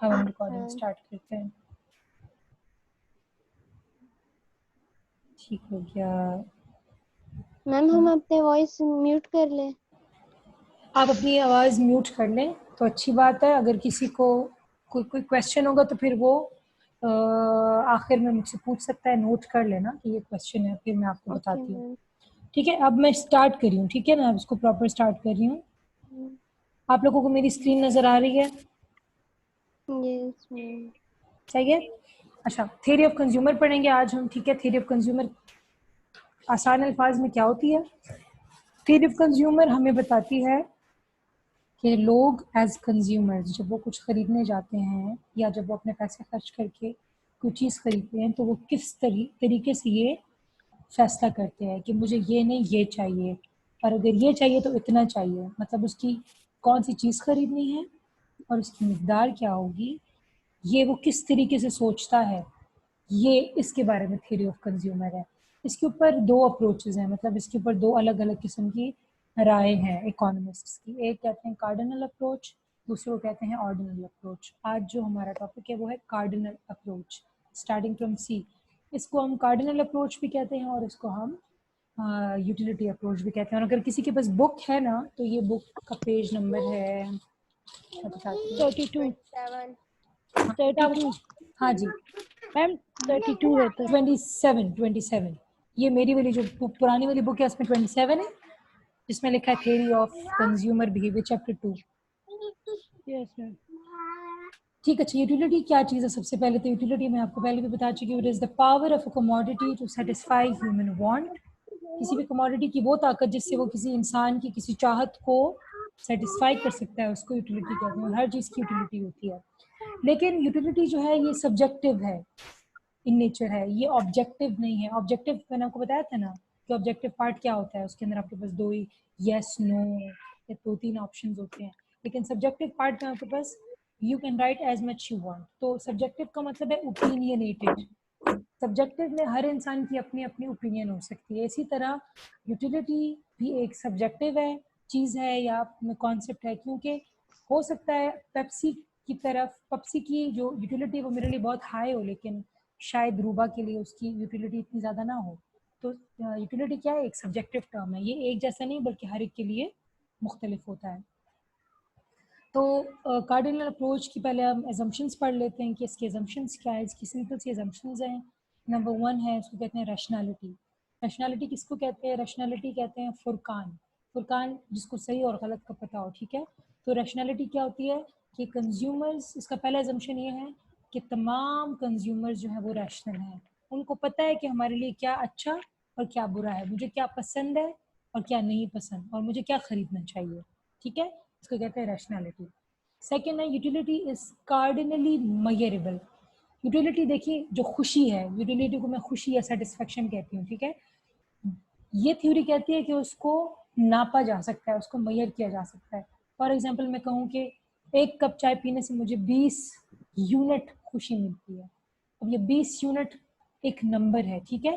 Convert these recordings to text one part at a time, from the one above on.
अब हम रिकॉर्डिंग हाँ। स्टार्ट करते हैं। ठीक हो गया। मैम हम अपने वॉइस म्यूट कर ले। आप अपनी आवाज़ म्यूट कर लें तो अच्छी बात है। अगर किसी को कोई क्वेश्चन होगा तो फिर वो आखिर में मुझसे पूछ सकता है। नोट कर लेना कि ये क्वेश्चन है, फिर मैं आपको ओके बताती हूँ। मैम। ठीक है, अब मैं स्टार्ट कर रही हूँ। ठीक है ना, अब इसको प्रॉपर स्टार्ट कर रही हूँ। आप लोगों को मेरी स्क्रीन नज़र आ रही है? Yes ma'am. सही है। अच्छा, थ्योरी ऑफ कंज्यूमर पढ़ेंगे आज हम। ठीक है, थ्योरी ऑफ कंज्यूमर आसान अल्फाज में क्या होती है? थ्योरी ऑफ कंज्यूमर हमें बताती है कि लोग एज कंज्यूमर्स जब वो कुछ ख़रीदने जाते हैं या जब वो अपने पैसे खर्च करके कोई चीज़ खरीदते हैं तो वो किस तरीके से ये फैसला करते हैं कि मुझे ये नहीं ये चाहिए, और अगर ये चाहिए तो इतना चाहिए। मतलब उसकी कौन सी चीज़ खरीदनी है और उसकी मिकदार क्या होगी, ये वो किस तरीके से सोचता है, ये इसके बारे में थ्योरी ऑफ कंज्यूमर है। इसके ऊपर दो अप्रोचेज़ हैं, मतलब इसके ऊपर दो अलग अलग किस्म की राय हैं इकोनॉमिस्ट्स की। एक कहते हैं कार्डिनल अप्रोच, दूसरे को कहते हैं ऑर्डिनल अप्रोच। आज जो हमारा टॉपिक है वो है कार्डिनल अप्रोच, स्टार्टिंग फ्रॉम सी। इसको हम कार्डिनल अप्रोच भी कहते हैं और इसको हम यूटिलिटी अप्रोच भी कहते हैं। और अगर किसी के पास बुक है ना तो ये बुक का पेज नंबर है, मैं बताती हूँ। 32 7। हाँ, क्या 32 हाँ जी, मैम 32 है तो 27 ये मेरी वाली जो पुरानी वाली बुक है उसमें 27 है, जिसमें लिखा है theory of consumer behaviour chapter 2। Yes ma'am. ठीक है। अच्छा, यूटिलिटी क्या चीज़ है? सबसे पहले तो यूटिलिटी मैं आपको पहले भी बता चुकी हूँ। It is the power of a commodity to satisfy human want. किसी भी कमोडिटी की वो ताकत जिससे वो किसी इंसान की किसी चाहत को सेटिस्फाई कर सकता है, उसको यूटिलिटी कहते हैं। और हर चीज़ की यूटिलिटी होती है, लेकिन यूटिलिटी जो है ये सब्जेक्टिव है इन नेचर है, ये ऑब्जेक्टिव नहीं है। ऑब्जेक्टिव मैंने आपको बताया था ना कि ऑब्जेक्टिव पार्ट क्या होता है, उसके अंदर आपके पास दो ही यस नो या दो तीन ऑप्शंस होते हैं। लेकिन सब्जेक्टिव पार्ट में आपके पास you can write as much you want. तो सब्जेक्टिव का मतलब है ओपिनियनेटेड। सब्जेक्टिव में हर इंसान की अपनी अपनी ओपिनियन हो सकती है। इसी तरह यूटिलिटी भी एक सब्जेक्टिव है, चीज़ है या कॉन्सेप्ट है, क्योंकि हो सकता है पेप्सी की तरफ पेप्सी की जो यूटिलिटी वो मेरे लिए बहुत हाई हो, लेकिन शायद रूबा के लिए उसकी यूटिलिटी इतनी ज़्यादा ना हो। तो यूटिलिटी क्या है? एक सब्जेक्टिव टर्म है। ये एक जैसा नहीं बल्कि हर एक के लिए मुख्तलिफ होता है। तो कार्डिनल अप्रोच की पहले हम एजम्पशंस पढ़ लेते हैं कि इसके एजम्पशंस क्या है। इसकी सिंपल सी एजम्पशंस हैं। नंबर 1 है, इसको कहते हैं रैशनैलिटी। रैशनैलिटी किसको कहते हैं? रैशनैलिटी कहते हैं फुरकान। फुरकान जिसको सही और गलत का पता हो। ठीक है, तो रैशनैलिटी क्या होती है कि कंज्यूमर्स, इसका पहला एजम्पशन ये है कि तमाम कंज्यूमर्स जो है वो रैशनल हैं। उनको पता है कि हमारे लिए क्या अच्छा और क्या बुरा है, मुझे क्या पसंद है और क्या नहीं पसंद, और मुझे क्या खरीदना चाहिए। ठीक है, इसको कहते हैं रैशनैलिटी। सेकेंड है utility is cardinally measurable. Utility देखिए जो खुशी है, यूटिलिटी को मैं खुशी या सेटिस्फेक्शन कहती हूँ। ठीक है, ये थ्योरी कहती है कि उसको नापा जा सकता है, उसको मेजर किया जा सकता है। फॉर एग्जाम्पल मैं कहूँ कि एक कप चाय पीने से मुझे 20 यूनिट खुशी मिलती है। अब ये 20 यूनिट एक नंबर है। ठीक है,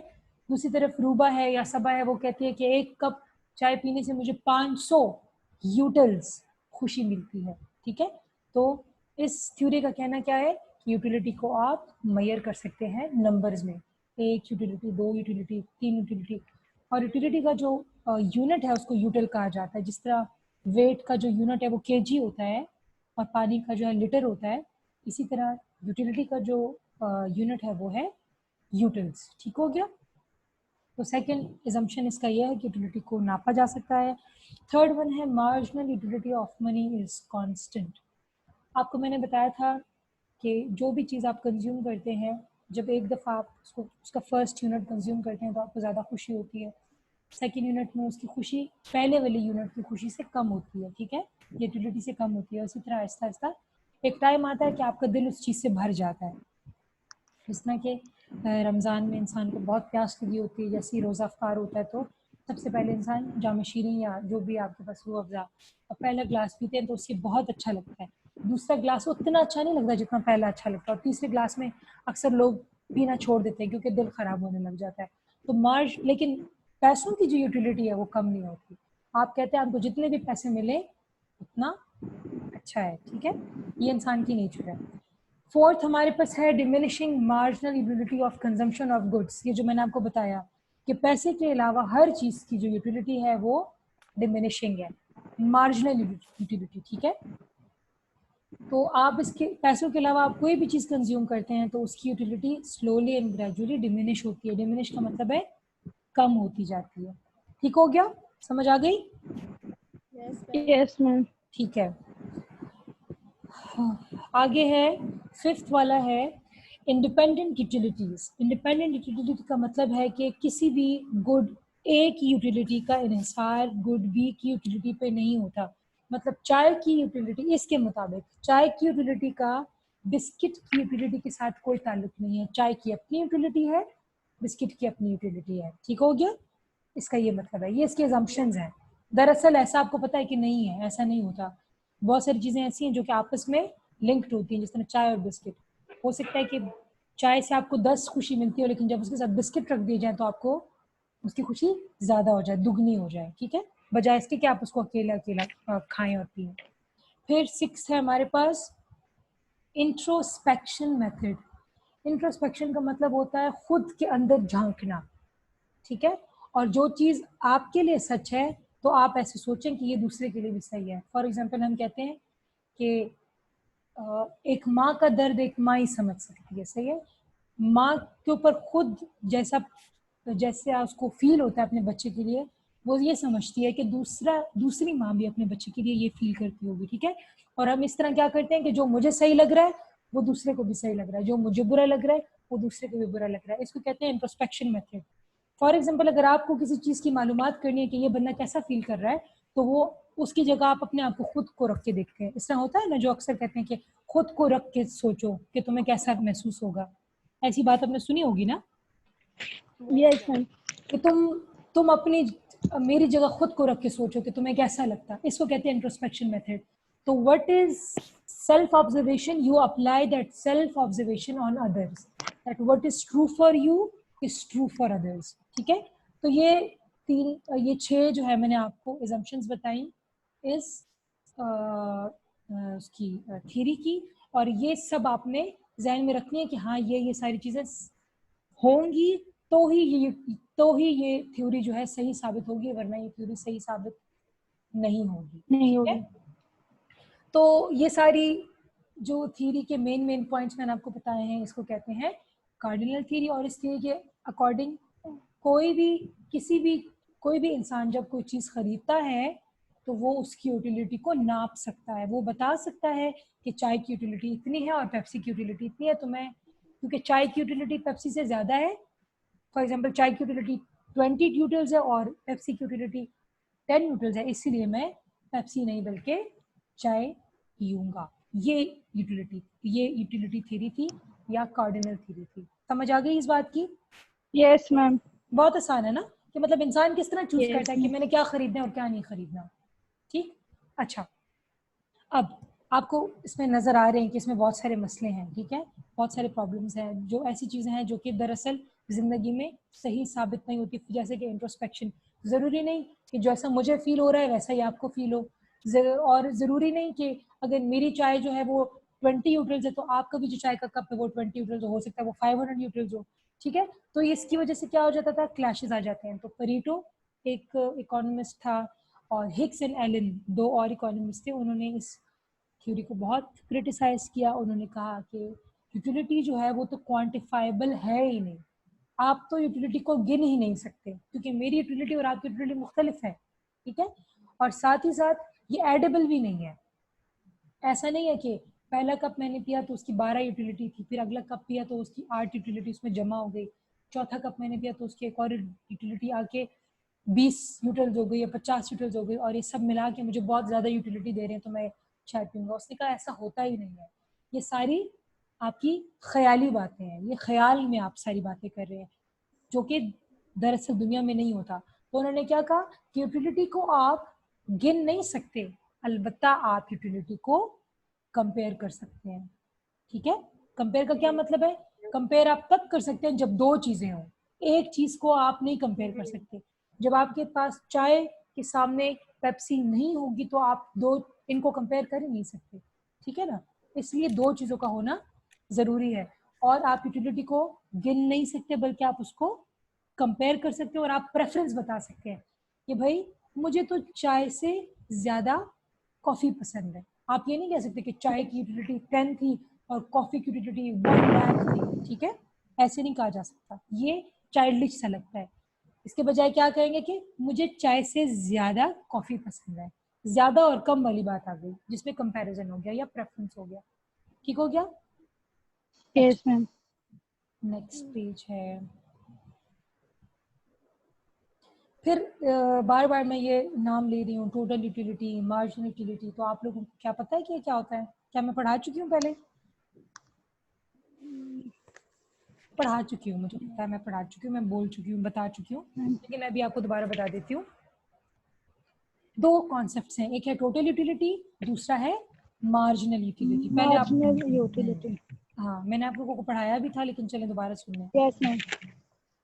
दूसरी तरफ रूबा है या सबा है, वो कहती है कि एक कप चाय पीने से मुझे 500 यूटिल्स खुशी मिलती है। ठीक है, तो इस थ्योरी का कहना क्या है कि यूटिलिटी को आप मेजर कर सकते हैं नंबर्स में, एक यूटिलिटी, दो यूटिलिटी, तीन यूटिलिटी। और यूटिलिटी का जो यूनिट है उसको यूटिल कहा जाता है। जिस तरह वेट का जो यूनिट है वो केजी होता है और पानी का जो है लीटर होता है, इसी तरह यूटिलिटी का जो यूनिट है वो है यूटिल्स। ठीक हो गया। तो सेकंड एजम्पशन इसका यह है कि यूटिलिटी को नापा जा सकता है। थर्ड वन है marginal utility of money is constant. आपको मैंने बताया था कि जो भी चीज़ आप कंज्यूम करते हैं, जब एक दफ़ा आप उसको उसका फर्स्ट यूनिट कंज्यूम करते हैं तो आपको ज़्यादा खुशी होती है। सेकेंड यूनिट में उसकी खुशी पहले वाली यूनिट की खुशी से कम होती है। ठीक है, यूटिलिटी से कम होती है। उसी तरह आहिस्ता आहिस्ता एक टाइम आता है कि आपका दिल उस चीज़ से भर जाता है। जिस तरह के रमज़ान में इंसान को बहुत प्यास लगी होती है, जैसे ही रोज़ा अफ्तार होता है तो सबसे पहले इंसान जाम शीरीं या जो भी आपके पास रूह अफ़ज़ा और पहला ग्लास पीते हैं तो उससे बहुत अच्छा लगता है। दूसरा ग्लास उतना अच्छा नहीं लगता जितना पहला अच्छा लगता है, और तीसरे ग्लास में अक्सर लोग पीना छोड़ देते हैं क्योंकि दिल ख़राब होने लग जाता है। तो मार्ज लेकिन पैसों की जो यूटिलिटी है वो कम नहीं होती। आप कहते हैं आपको जितने भी पैसे मिले उतना अच्छा है। ठीक है, ये इंसान की नेचर है। फोर्थ हमारे पास है diminishing marginal utility of consumption of goods. ये जो मैंने आपको बताया कि पैसे के अलावा हर चीज की जो यूटिलिटी है वो डिमिनिशिंग है, मार्जिनल यूटिलिटी, ठीक है। तो आप इसके पैसों के अलावा आप कोई भी चीज कंज्यूम करते हैं तो उसकी utility slowly and gradually diminish होती है। डिमिनिश का मतलब है कम होती जाती है। ठीक हो गया, समझ आ गई? Yes, ma'am. ठीक है। आगे है फिफ्थ वाला है इंडिपेंडेंट यूटिलिटीज। इंडिपेंडेंट यूटिलिटी का मतलब है कि किसी भी गुड ए की यूटिलिटी का इन्हिसार गुड बी की यूटिलिटी पे नहीं होता। मतलब चाय की यूटिलिटी, इसके मुताबिक चाय की यूटिलिटी का बिस्किट की यूटिलिटी के साथ कोई ताल्लुक नहीं है। चाय की अपनी यूटिलिटी है, बिस्किट की अपनी यूटिलिटी है। ठीक हो गया? इसका ये मतलब है, ये इसके assumptions हैं। दरअसल ऐसा आपको पता है कि नहीं है, ऐसा नहीं होता। बहुत सारी चीज़ें ऐसी हैं जो कि आपस में लिंक्ड होती हैं, जिस तरह चाय और बिस्किट। हो सकता है कि चाय से आपको 10 खुशी मिलती हो, लेकिन जब उसके साथ बिस्किट रख दिए जाए तो आपको उसकी खुशी ज़्यादा हो जाए, दुगनी हो जाए, ठीक है, बजाय इसके कि आप उसको अकेला अकेला खाएं और पिए। फिर 6 है हमारे पास इंट्रोस्पेक्शन मेथड। इंट्रोस्पेक्शन का मतलब होता है खुद के अंदर झांकना, ठीक है। और जो चीज़ आपके लिए सच है तो आप ऐसे सोचें कि ये दूसरे के लिए भी सही है। फॉर एग्जाम्पल हम कहते हैं कि एक माँ का दर्द एक माँ ही समझ सकती है, सही है। माँ के ऊपर खुद जैसा जैसे उसको फील होता है अपने बच्चे के लिए, वो ये समझती है कि दूसरी माँ भी अपने बच्चे के लिए ये फील करती होगी, ठीक है। और हम इस तरह क्या करते हैं कि जो मुझे सही लग रहा है वो दूसरे को भी सही लग रहा है, जो मुझे बुरा लग रहा है वो दूसरे को भी बुरा लग रहा है। इसको कहते हैं इंट्रोस्पेक्शन मेथड। फॉर एग्जाम्पल अगर आपको किसी चीज़ की मालूमात करनी है कि ये बंदा कैसा फील कर रहा है, तो वो उसकी जगह आप अपने आप को खुद को रख के देखते हैं। इस तरह होता है ना, जो अक्सर कहते हैं कि खुद को रख के सोचो कि तुम्हें कैसा महसूस होगा। ऐसी बात आपने सुनी होगी ना Yes, ma'am. कि तुम अपनी मेरी जगह खुद को रख के सोचो कि तुम्हें कैसा लगता। इसको कहते हैं इंट्रोस्पेक्शन मेथड। तो what is self observation? You apply that self observation on others, that what is true for you is true for others, ठीक है। तो ये 6 जो है मैंने आपको assumptions बताई इस उसकी थ्योरी की, और ये सब आपने जहन में रखनी है कि हाँ ये सारी चीजें होंगी तो ही ये थ्योरी जो है सही साबित होगी, वरना ये थ्योरी सही साबित नहीं होगी, नहीं ठीक होगी। है। तो ये सारी जो थ्योरी के मेन पॉइंट्स मैंने आपको बताए हैं, इसको कहते हैं कार्डिनल थ्योरी। और इस थ्योरी के अकॉर्डिंग कोई भी इंसान जब कोई चीज़ खरीदता है तो वो उसकी यूटिलिटी को नाप सकता है। वो बता सकता है कि चाय की यूटिलिटी इतनी है और पेप्सी की यूटिलिटी इतनी है, तो मैं क्योंकि चाय की यूटिलिटी पेप्सी से ज़्यादा है, फॉर एग्जाम्पल चाय की यूटिलिटी 20 यूटिल्स है और पेप्सी की यूटिलिटी 10 यूटिल्स है, इसीलिए मैं पेप्सी नहीं बल्कि चाय पीऊंगा। ये यूटिलिटी थ्योरी थी या कार्डिनल थ्योरी थी। समझ आ गई इस बात की? Yes, ma'am. बहुत आसान है ना, कि मतलब इंसान किस तरह चूज Yes, करता है कि ma'am. मैंने क्या खरीदना है और क्या नहीं खरीदना, ठीक। अच्छा, अब आपको इसमें नज़र आ रहे हैं कि इसमें बहुत सारे मसले हैं, ठीक है, बहुत सारे प्रॉब्लम्स हैं, जो ऐसी चीज़ें हैं जो कि दरअसल ज़िंदगी में सही साबित नहीं होती। जैसे कि इंट्रोस्पेक्शन, ज़रूरी नहीं कि जैसा मुझे फील हो रहा है वैसा ही आपको फील हो, और ज़रूरी नहीं कि अगर मेरी चाय जो है वो 20 यूटिल्स है तो आपका भी जो चाय का कप है वो 20 यूटिल्स हो सकता है वो 500 यूटिल्स हो, ठीक है। तो इसकी वजह से क्या हो जाता था, क्लैशेस आ जाते हैं। तो परीटो एक इकोनॉमिस्ट था और हिक्स एंड एलन 2 और इकोनॉमिस्ट थे, उन्होंने इस थ्योरी को बहुत क्रिटिसाइज किया। उन्होंने कहा कि यूटिलिटी जो है वो तो क्वांटिफाइबल है ही नहीं, आप तो यूटिलिटी को गिन ही नहीं सकते, क्योंकि मेरी यूटिलिटी और आपकी यूटिलिटी मुख्तलिफ है, ठीक है। और साथ ही साथ ये एडेबल भी नहीं है। ऐसा नहीं है कि पहला कप मैंने पिया तो उसकी 12 यूटिलिटी थी, फिर अगला कप पिया तो उसकी 8 यूटिलिटी उसमें जमा हो गई, चौथा कप मैंने पिया तो उसकी एक और यूटिलिटी आके 20 यूटिल्स हो गई या 50 यूटिल्स हो गई, और ये सब मिला के मुझे बहुत ज़्यादा यूटिलिटी दे रहे हैं तो मैं चाय पीऊँगा। उसने कहा ऐसा होता ही नहीं है, ये सारी आपकी ख्याली बातें हैं, ये ख्याल में आप सारी बातें कर रहे हैं जो कि दरअसल दुनिया में नहीं होता। तो उन्होंने क्या कहा कि यूटिलिटी को आप गिन नहीं सकते, अलबत्ता आप यूटिलिटी को कंपेयर कर सकते हैं, ठीक है। कंपेयर का क्या मतलब है? कंपेयर आप तब कर सकते हैं जब 2 चीजें हों, एक चीज को आप नहीं कंपेयर कर सकते। जब आपके पास चाय के सामने पेप्सी नहीं होगी तो आप इनको कंपेयर कर ही नहीं सकते, ठीक है ना। इसलिए 2 चीजों का होना जरूरी है। और आप यूटिलिटी को गिन नहीं सकते, बल्कि आप उसको कंपेयर कर सकते हो और आप प्रेफरेंस बता सकते हैं कि भाई मुझे तो चाय से ज्यादा कॉफी पसंद है। आप ये नहीं कह सकते कि चाय की यूटिलिटी 10 थी और कॉफी की यूटिलिटी 1 लाख थी, ठीक है, ऐसे नहीं कहा जा सकता, ये चाइल्डिश सा लगता है। इसके बजाय क्या कहेंगे कि मुझे चाय से ज्यादा कॉफी पसंद है। ज्यादा और कम वाली बात आ गई जिसमें कंपैरिजन हो गया या प्रेफरेंस हो गया। ठीक हो गया? Yes, ma'am. नेक्स्ट पेज है। फिर बार बार मैं ये नाम ले रही हूँ, टोटल यूटिलिटी, मार्जिनल यूटिलिटी, तो आप लोगों को क्या पता है कि ये क्या होता है? क्या मैं पढ़ा चुकी हूँ पहले? पढ़ा चुकी हूँ, मुझे पता है मैं पढ़ा चुकी हूँ, मैं बोल चुकी हूँ, बता चुकी हूँ, लेकिन मैं अभी आपको दोबारा बता देती हूँ। दो कॉन्सेप्ट्स हैं, एक है टोटल यूटिलिटी, दूसरा है मार्जिनल यूटिलिटी। पहले आप Marginal utility. हाँ, मैंने आप लोगों को पढ़ाया भी था, लेकिन चलें दोबारा सुन लें। Yes, ma'am.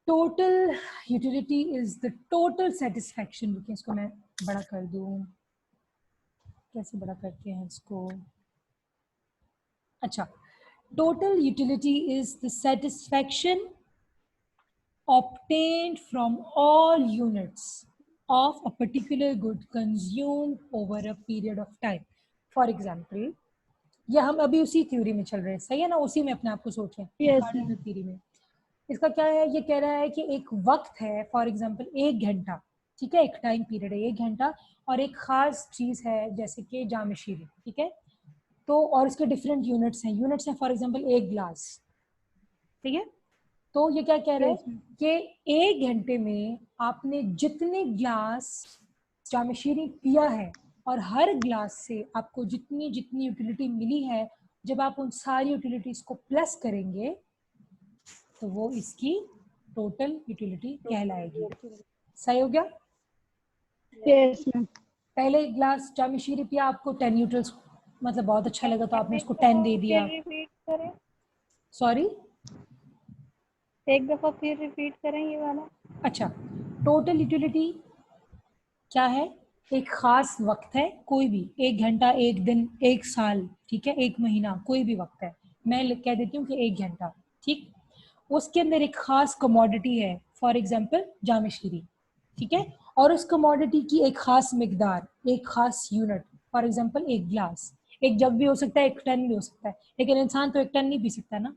Total utility is the total satisfaction. रुकिए, इसको मैं बड़ा कर दूँ, कैसे बड़ा करते हैं इसको? अच्छा, total utility is the satisfaction obtained from all units of a particular good consumed over a period of time. For example, या हम अभी उसी थ्योरी में चल रहे हैं, सही है ना, उसी में अपने आप को सोचें, Yes, कार्डिनल ma'am. थ्योरी में। इसका क्या है, ये कह रहा है कि एक वक्त है, फॉर एग्जांपल 1 घंटा, ठीक है, एक टाइम पीरियड है 1 घंटा, और एक खास चीज है जैसे कि जामशीरी, ठीक है, तो और इसके डिफरेंट यूनिट्स हैं फॉर एग्जांपल 1 ग्लास, ठीक है। तो ये क्या कह रहा है Yes, ma'am. कि 1 घंटे में आपने जितने ग्लास जामशीरी पिया है और हर ग्लास से आपको जितनी जितनी यूटिलिटी मिली है, जब आप उन सारी यूटिलिटीज को प्लस करेंगे तो वो इसकी टोटल यूटिलिटी कहलाएगी। सही हो गया? Yes, ma'am. पहले ग्लास जामशीरी पिया, आपको 10 यूटिल्स मतलब बहुत अच्छा लगा तो आपने उसको 10 दे दिया। रिपीट करें, सॉरी, एक दफा फिर रिपीट करें ये वाला। अच्छा, टोटल यूटिलिटी क्या है? एक खास वक्त है, कोई भी 1 घंटा, 1 दिन, 1 साल, ठीक है, 1 महीना, कोई भी वक्त है, मैं कह देती हूँ कि 1 घंटा, ठीक। उसके अंदर एक खास कमोडिटी है, फॉर एग्जाम्पल जामशीरी, ठीक है, और उस कमोडिटी की एक खास मिकदार, एक खास यूनिट, फॉर एग्जाम्पल 1 ग्लास, एक जग भी हो सकता है, 1 टन भी हो सकता है, लेकिन इंसान तो 1 टन नहीं पी सकता ना,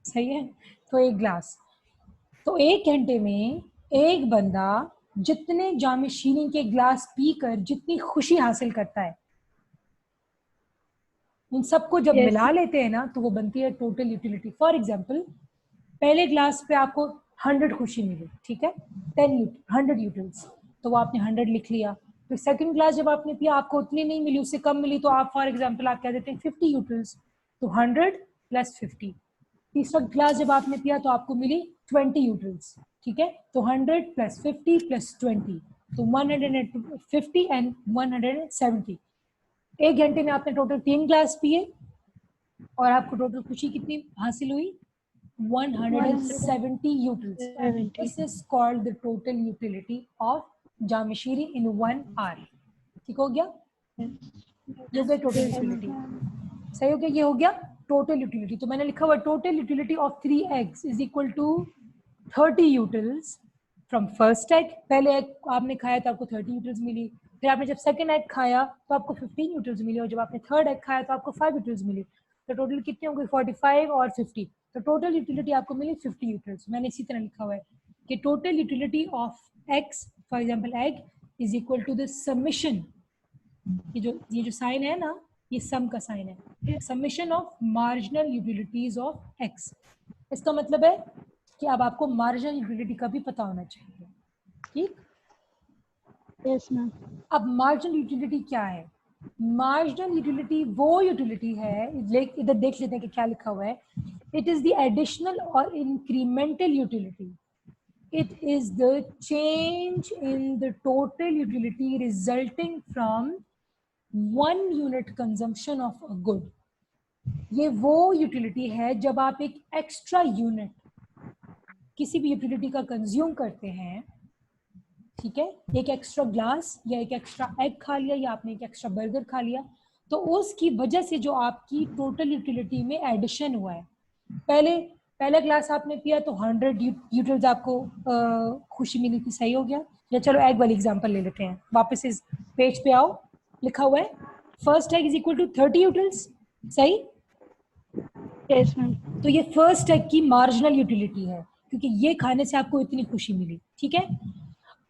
सही है, तो 1 ग्लास। तो 1 घंटे में एक बंदा जितने जामशीनी के ग्लास पीकर जितनी खुशी हासिल करता है, उन सबको जब Yes, मिला लेते हैं ना, तो वो बनती है टोटल यूटिलिटी। फॉर एग्जाम्पल, पहले ग्लास पे आपको 100 खुशी मिली, ठीक है, 100 यूटिल्स, तो वो आपने 100 लिख लिया। फिर सेकंड ग्लास जब आपने पिया, आपको उतनी नहीं मिली, उससे कम मिली, तो आप फॉर एग्जाम्पल आप कह देते हैं 50 यूटिल्स, तो 100 + 50। तीसरा ग्लास जब आपने पिया तो आपको मिली 20 यूटिल्स, ठीक है, तो 100 + 50 + 20, तो 150 एंड 170। 1 घंटे में आपने टोटल 3 ग्लास पिए और आपको टोटल खुशी कितनी हासिल हुई? 170 utils. 170. This is called the total utility of जामशीरी इन 1 आवर। ठीक हो गया? ये हो गया टोटल Yes, यूटिलिटी। ma'am. सही हो गया? ये हो गया टोटल यूटिलिटी। तो मैंने लिखा हुआ total utility of 3 eggs is equal to 30 utils from first egg. पहले एग आपने खाया तो आपको 30 यूटिल्स मिली, फिर आपने जब सेकंड एग खाया तो आपको 15 यूटिल्स मिली, और जब आपने थर्ड एग खाया तो आपको 5 यूटिल्स मिली। तो टोटल कितनी हो गई? 45 और 50। तो टोटल यूटिलिटी आपको मिली 50 यूटिल्स। मैंने इसी तरह लिखा हुआ है कि total utility of x, for example egg, is equal to the summation, ये जो साइन है ना, ये सम का साइन है, summation of marginal utilities of x. इसका मतलब है कि अब आपको मार्जिनल यूटिलिटी का भी पता होना चाहिए, ठीक। Yes, ma'am. अब मार्जिनल यूटिलिटी क्या है? मार्जिनल यूटिलिटी वो यूटिलिटी है, इधर देख लेते हैं कि क्या लिखा हुआ है। इट इज द एडिशनल और incremental utility. It is the change in the total utility resulting from 1 unit consumption of a good। ये वो यूटिलिटी है जब आप एक एक्स्ट्रा यूनिट किसी भी यूटिलिटी का कंज्यूम करते हैं, ठीक है, एक एक्स्ट्रा ग्लास या एक एक्स्ट्रा एग खा लिया या आपने एक एक्स्ट्रा बर्गर खा लिया, तो उसकी वजह से जो आपकी टोटल यूटिलिटी में एडिशन हुआ है, पहले क्लास आपने पिया तो 100 यूटिल्स आपको खुशी मिली थी, सही हो गया। या चलो एग वाली एग्जांपल ले लेते हैं, वापस इस पेज पे आओ, लिखा हुआ है first egg is equal to 30 utils, सही। Yes ma'am. तो ये फर्स्ट एग की मार्जिनल यूटिलिटी है, क्योंकि ये खाने से आपको इतनी खुशी मिली, ठीक है।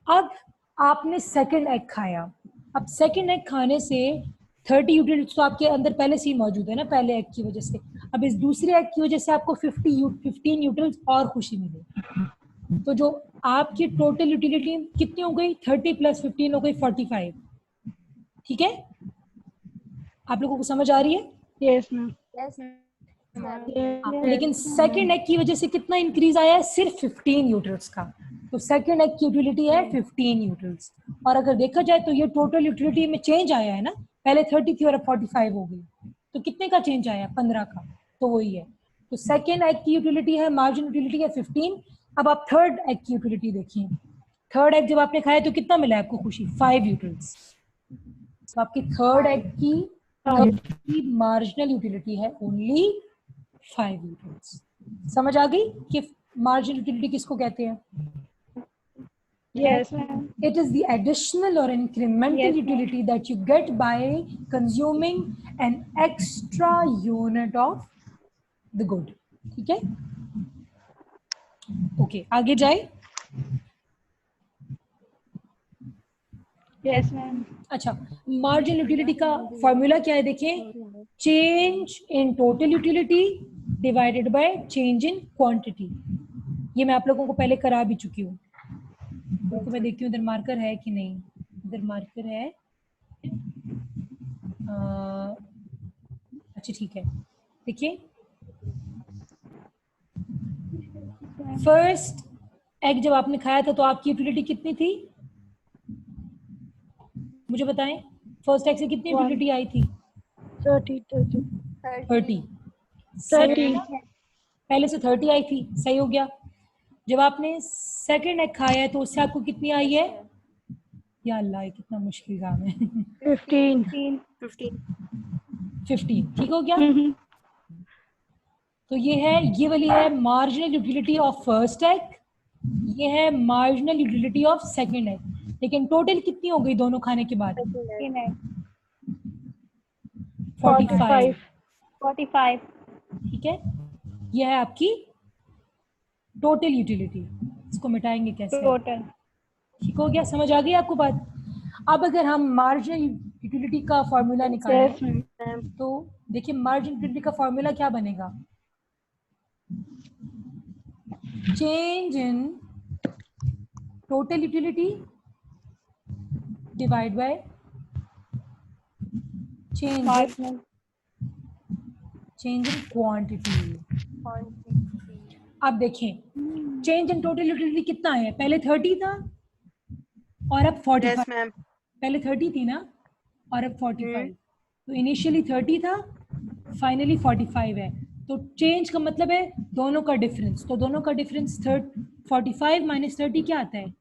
अब आपने सेकंड एग खाया, अब सेकंड एग खाने से 30 यूटिलिटीज तो आपके अंदर पहले से ही मौजूद है ना, पहले एग की वजह से। अब इस दूसरे एग की वजह से आपको 15 यूटिलिटीज और खुशी मिली, तो जो आपकी टोटल यूटिलिटी कितनी हो गई, 30 + 15 हो गई 45, ठीक है। आप लोगों को समझ आ रही है? Yes ma'am. लेकिन सेकंड एग की वजह से कितना इंक्रीज आया है, सिर्फ 15 यूटिल्स का। तो सेकंड एग की यूटिलिटी है 15 यूटिल्स, और अगर देखा जाए तो ये टोटल यूटिलिटी में चेंज आया है ना, पहले 30 थी और अब 45 हो गई, तो कितने का चेंज आया, 15 का, तो वही है। तो सेकंड एग की यूटिलिटी है, मार्जिन यूटिलिटी है 15। अब आप थर्ड एग की यूटिलिटी देखिए, थर्ड एग जब आपने खाया तो कितना मिला आपको खुशी, 5 यूटिल्स। तो आपकी थर्ड एग की मार्जिनल यूटिलिटी है ओनली 5 यूटिल्स। समझ आ गई कि मार्जिनल यूटिलिटी किसको कहते हैं? Yes ma'am. It is the additional or incremental utility that you get by consuming an extra unit of the good. ठीक है, ओके, आगे जाए। Yes ma'am. अच्छा, मार्जिनल यूटिलिटी का फॉर्मूला क्या है, देखिए, change in total utility divided by change in quantity. ये मैं आप लोगों को पहले करा भी चुकी हूँ। तो मैं देखती हूँ इधर मार्कर है कि नहीं, इधर मार्कर है। अच्छा ठीक है, देखिए, फर्स्ट एग जब आपने खाया था तो आपकी यूटिलिटी कितनी थी, मुझे बताएं। फर्स्ट एग से कितनी यूटिलिटी आई थी? 30। 30। पहले से 30 आई थी, सही हो गया। जब आपने सेकंड एग खाया है तो उससे आपको कितनी आई है? या अल्लाह, ये कितना मुश्किल काम है। 15। 15, ठीक हो गया। तो ये वाली है marginal utility of first egg, ये है marginal utility of second egg. लेकिन टोटल कितनी हो गई दोनों खाने के बाद? 45। ठीक है, ये है आपकी टोटल यूटिलिटी। इसको मिटाएंगे कैसे? टोटल। ठीक हो गया, समझ आ गई आपको बात? अब अगर हम मार्जिनल यूटिलिटी का फॉर्मूला निकालें तो देखिए, मार्जिनल यूटिलिटी का फॉर्मूला क्या बनेगा? Change in total utility divide by change in quantity. अब देखें, चेंज इन टोटल यूटिलिटी कितना है? पहले 30 था और अब 45। पहले 30 थी ना और अब 45। तो इनिशियली 30 था, फाइनली 45 है। तो चेंज का मतलब है दोनों का डिफरेंस। तो दोनों का डिफरेंस 45 - 30 क्या आता है?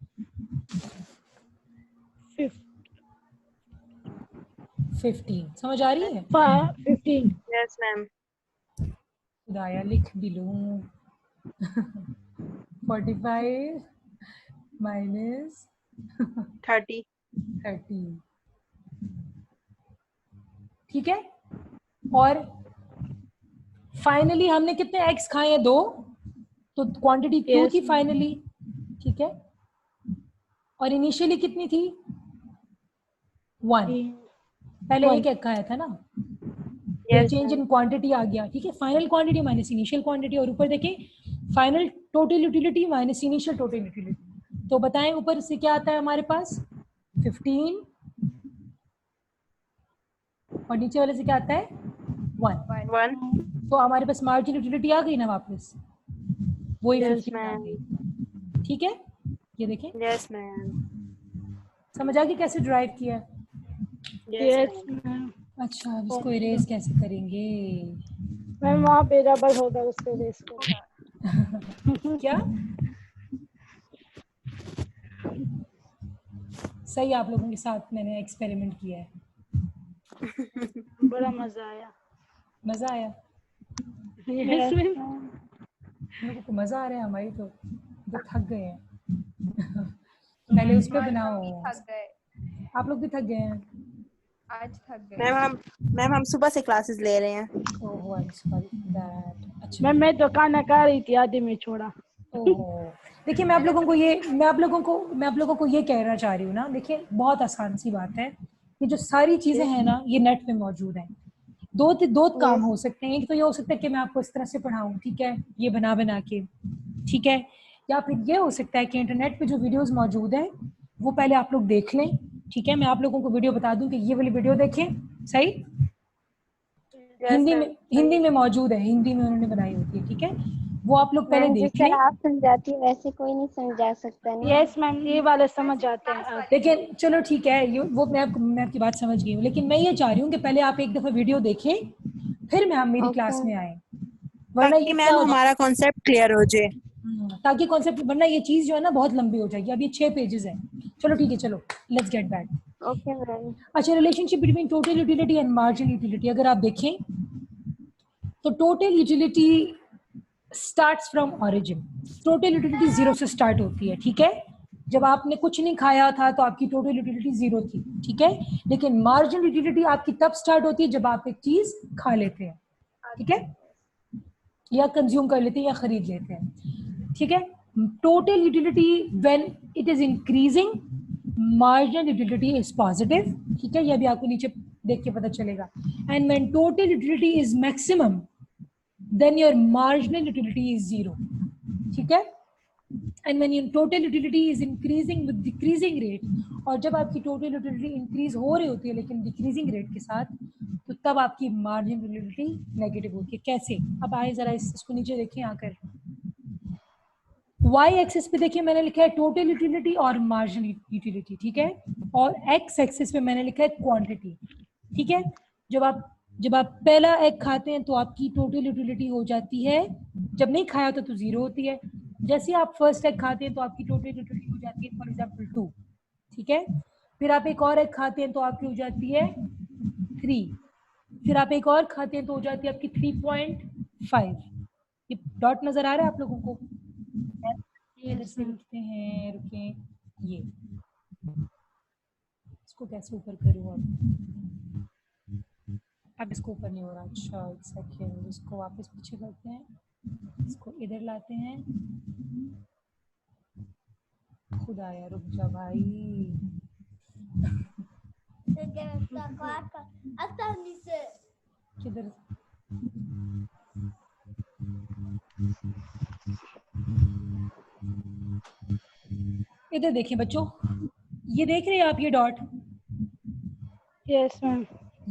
15। समझ आ रही है? 15। Yes ma'am. खुदाया, लिख भी लूं। 45 - 30। 30, ठीक है। और फाइनली हमने कितने एक्स खाए हैं? 2, तो क्वांटिटी 2 थी फाइनली, ठीक है। और इनिशियली कितनी थी? 1। पहले एक एग खाया था ना, चेंज इन क्वांटिटी आ गया, ठीक है। Final quantity minus initial quantity, और ऊपर देखें final total utility minus initial total utility. तो बताएं ऊपर से क्या आता है हमारे पास? 15, और नीचे वाले से क्या आता है? 1। तो हमारे पास मार्जिन यूटिलिटी आ गई ना वापस, वही 15 आ गई, ठीक है। ये देखें, यस मैम। समझ आ गई कैसे ड्राइव किया? Yes ma'am. अच्छा, अब इसको इरेज कैसे करेंगे? मैम वहाँ पे रबर होगा, उसको इरेज करो। क्या सही, आप लोगों के साथ मैंने एक्सपेरिमेंट किया है। बड़ा मजा आया। मजा आया? Yes ma'am. हम लोगों को मजा आ रहा है, हमारी तो थक गए हैं। पहले उस पे आज बनाओ। हम भी थक गए, आप लोग भी थक गए हैं? आज थक गए। मैम हम सुबह से क्लासेस ले रहे हैं। ओह आई एम सॉरी दैट। अच्छा मैम मैं तो खाना खा रही थी, आधे में छोड़ा। ओह देखिए, मैं आप लोगों को ये कहना चाह रही हूँ ना, देखिए बहुत आसान सी बात है। ये जो सारी चीजें हैं ना, ये नेट पे मौजूद हैं। दो काम हो सकते हैं। एक तो ये हो सकता है कि मैं आपको इस तरह से पढ़ाऊँ, ठीक है, ये बना बना के, ठीक है, या फिर ये हो सकता है कि इंटरनेट पे जो वीडियोस मौजूद हैं वो पहले आप लोग देख लें, ठीक है। मैं आप लोगों को वीडियो बता दूं कि ये वाली वीडियो देखें, सही। हिंदी में मौजूद है, हिंदी में उन्होंने बनाई होती है, ठीक है, वो आप लोग पहले मैम जिस देख लें। तरह आप समझाती है वैसे कोई नहीं समझा सकता ना। यस मैम, ये वाले समझ आते हैं आप। लेकिन चलो ठीक है, ये वो मैं आपकी बात समझ गई हूँ, लेकिन मैं ये चाह रही हूँ कि पहले आप एक दफा वीडियो देखें, फिर मैं मेरी क्लास में आए, वरना ये ताकि क्या मैम हो हमारा कॉन्सेप्ट क्लियर हो जाए। ताकि कॉन्सेप्ट, वरना ये चीज जो है ना बहुत लंबी हो जाएगी। अब ये 6 पेजेस हैं। चलो ठीक है, चलो let's get back. Okay ma'am. अच्छा, relationship between total utility and marginal utility अगर आप देखें तो total utility starts from origin. Total utility 0 से स्टार्ट होती है, ठीक है। जब आपने कुछ नहीं खाया था तो आपकी टोटल यूटिलिटी 0 थी, ठीक है। लेकिन मार्जिनल यूटिलिटी आपकी तब स्टार्ट होती है जब आप एक चीज खा लेते हैं, ठीक है, या कंज्यूम कर लेते हैं या खरीद लेते हैं, ठीक है। Total utility when it is increasing, marginal utility is positive, ठीक है, ये भी आपको नीचे देख के पता चलेगा। And when total utility is maximum then your marginal utility is 0, ठीक है। and when your total utility is increasing with decreasing rate, और जब आपकी total utility increase हो रही होती है लेकिन decreasing rate के साथ, तो तब आपकी marginal utility negative होती है। कैसे? अब आए जरा इसको नीचे देखें आकर, y एक्सिस पे देखिए मैंने लिखा है टोटल यूटिलिटी और मार्जिनल यूटिलिटी, ठीक है, और x एक्सिस पे मैंने लिखा है क्वांटिटी, ठीक है। जब आप पहला एग खाते हैं तो आपकी टोटल यूटिलिटी हो जाती है, जब नहीं खाया होता तो 0 होती है। जैसे आप फर्स्ट एग खाते हैं तो आपकी टोटल यूटिलिटी हो जाती है फॉर एग्जांपल 2, ठीक है। फिर आप एक और एग खाते हैं तो आपकी हो जाती है 3, फिर आप एक और खाते हैं तो हो जाती है आपकी 3.5। ये डॉट नजर आ रहा है आप लोगों को? इधर से लिखते हैं, रुके, ये इसको कैसे ऊपर करूँ अब इसको ऊपर नहीं हो रहा। अच्छा एक सेकेंड, इसको वापस पीछे करते हैं, इसको इधर लाते हैं। खुदाया रुक जा भाई। किधर? इधर देखिए बच्चों, ये देख रहे हैं आप ये डॉट? Yes ma'am.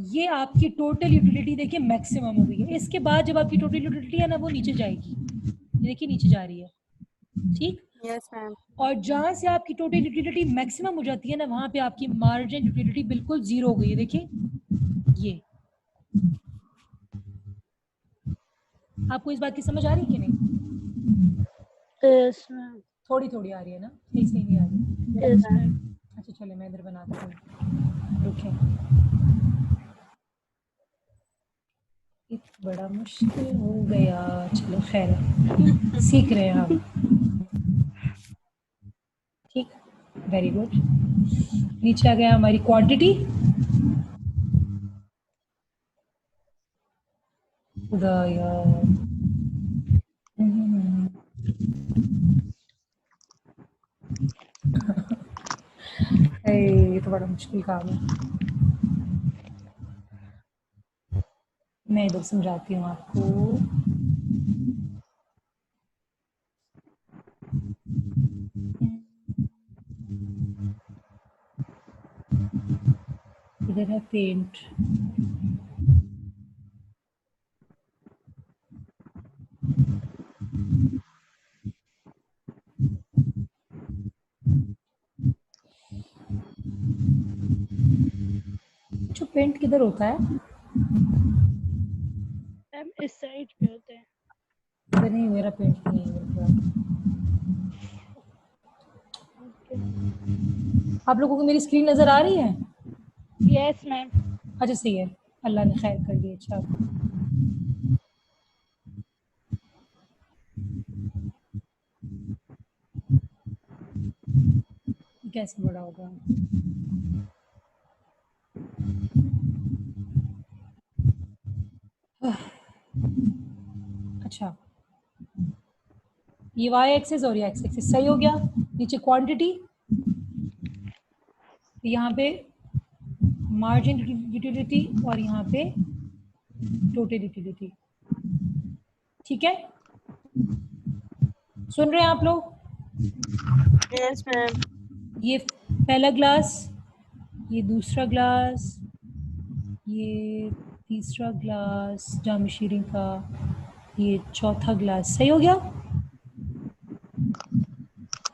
ये आपकी टोटल यूटिलिटी देखिए मैक्सिमम हो गई है। इसके बाद जब आपकी टोटल यूटिलिटी है ना वो नीचे जाएगी, देखिए नीचे जा रही है, ठीक। Yes ma'am. और जहां से आपकी टोटल यूटिलिटी मैक्सिमम हो जाती है ना, वहां पे आपकी मार्जिन यूटिलिटी बिल्कुल 0 हो गई है। देखिए ये, आपको इस बात की समझ आ रही है कि नहीं? Yes ma'am. थोड़ी थोड़ी आ रही है ना, इसलिए नहीं आ रही। Yes ma'am. अच्छा चलो मैं इधर बनाता हूँ, रुकें। बड़ा मुश्किल हो गया, चलो खैर सीख रहे हैं हम, ठीक, वेरी गुड। नीचे आ गया हमारी क्वांटिटी, ये तो बड़ा मुश्किल काम है। मैं इधर समझाती हूँ आपको। इधर है पेंट, जो पेंट किधर होता है? मैम इस साइड पे होते हैं। इधर नहीं, मेरा पेंट नहीं है। आप लोगों को मेरी स्क्रीन नजर आ रही है? Yes ma'am. अच्छा सही है, अल्लाह ने खैर कर दिया। अच्छा कैसे बड़ा होगा? अच्छा ये y एक्सिस और ये x एक्सिस सही हो गया। नीचे क्वांटिटी, यहाँ पे मार्जिन यूटिलिटी और यहाँ पे टोटल यूटिलिटी। ठीक है, सुन रहे हैं आप लोग? Yes ma'am. ये पहला ग्लास, ये दूसरा ग्लास, ये तीसरा ग्लास जामशीरी का, ये चौथा ग्लास सही हो गया।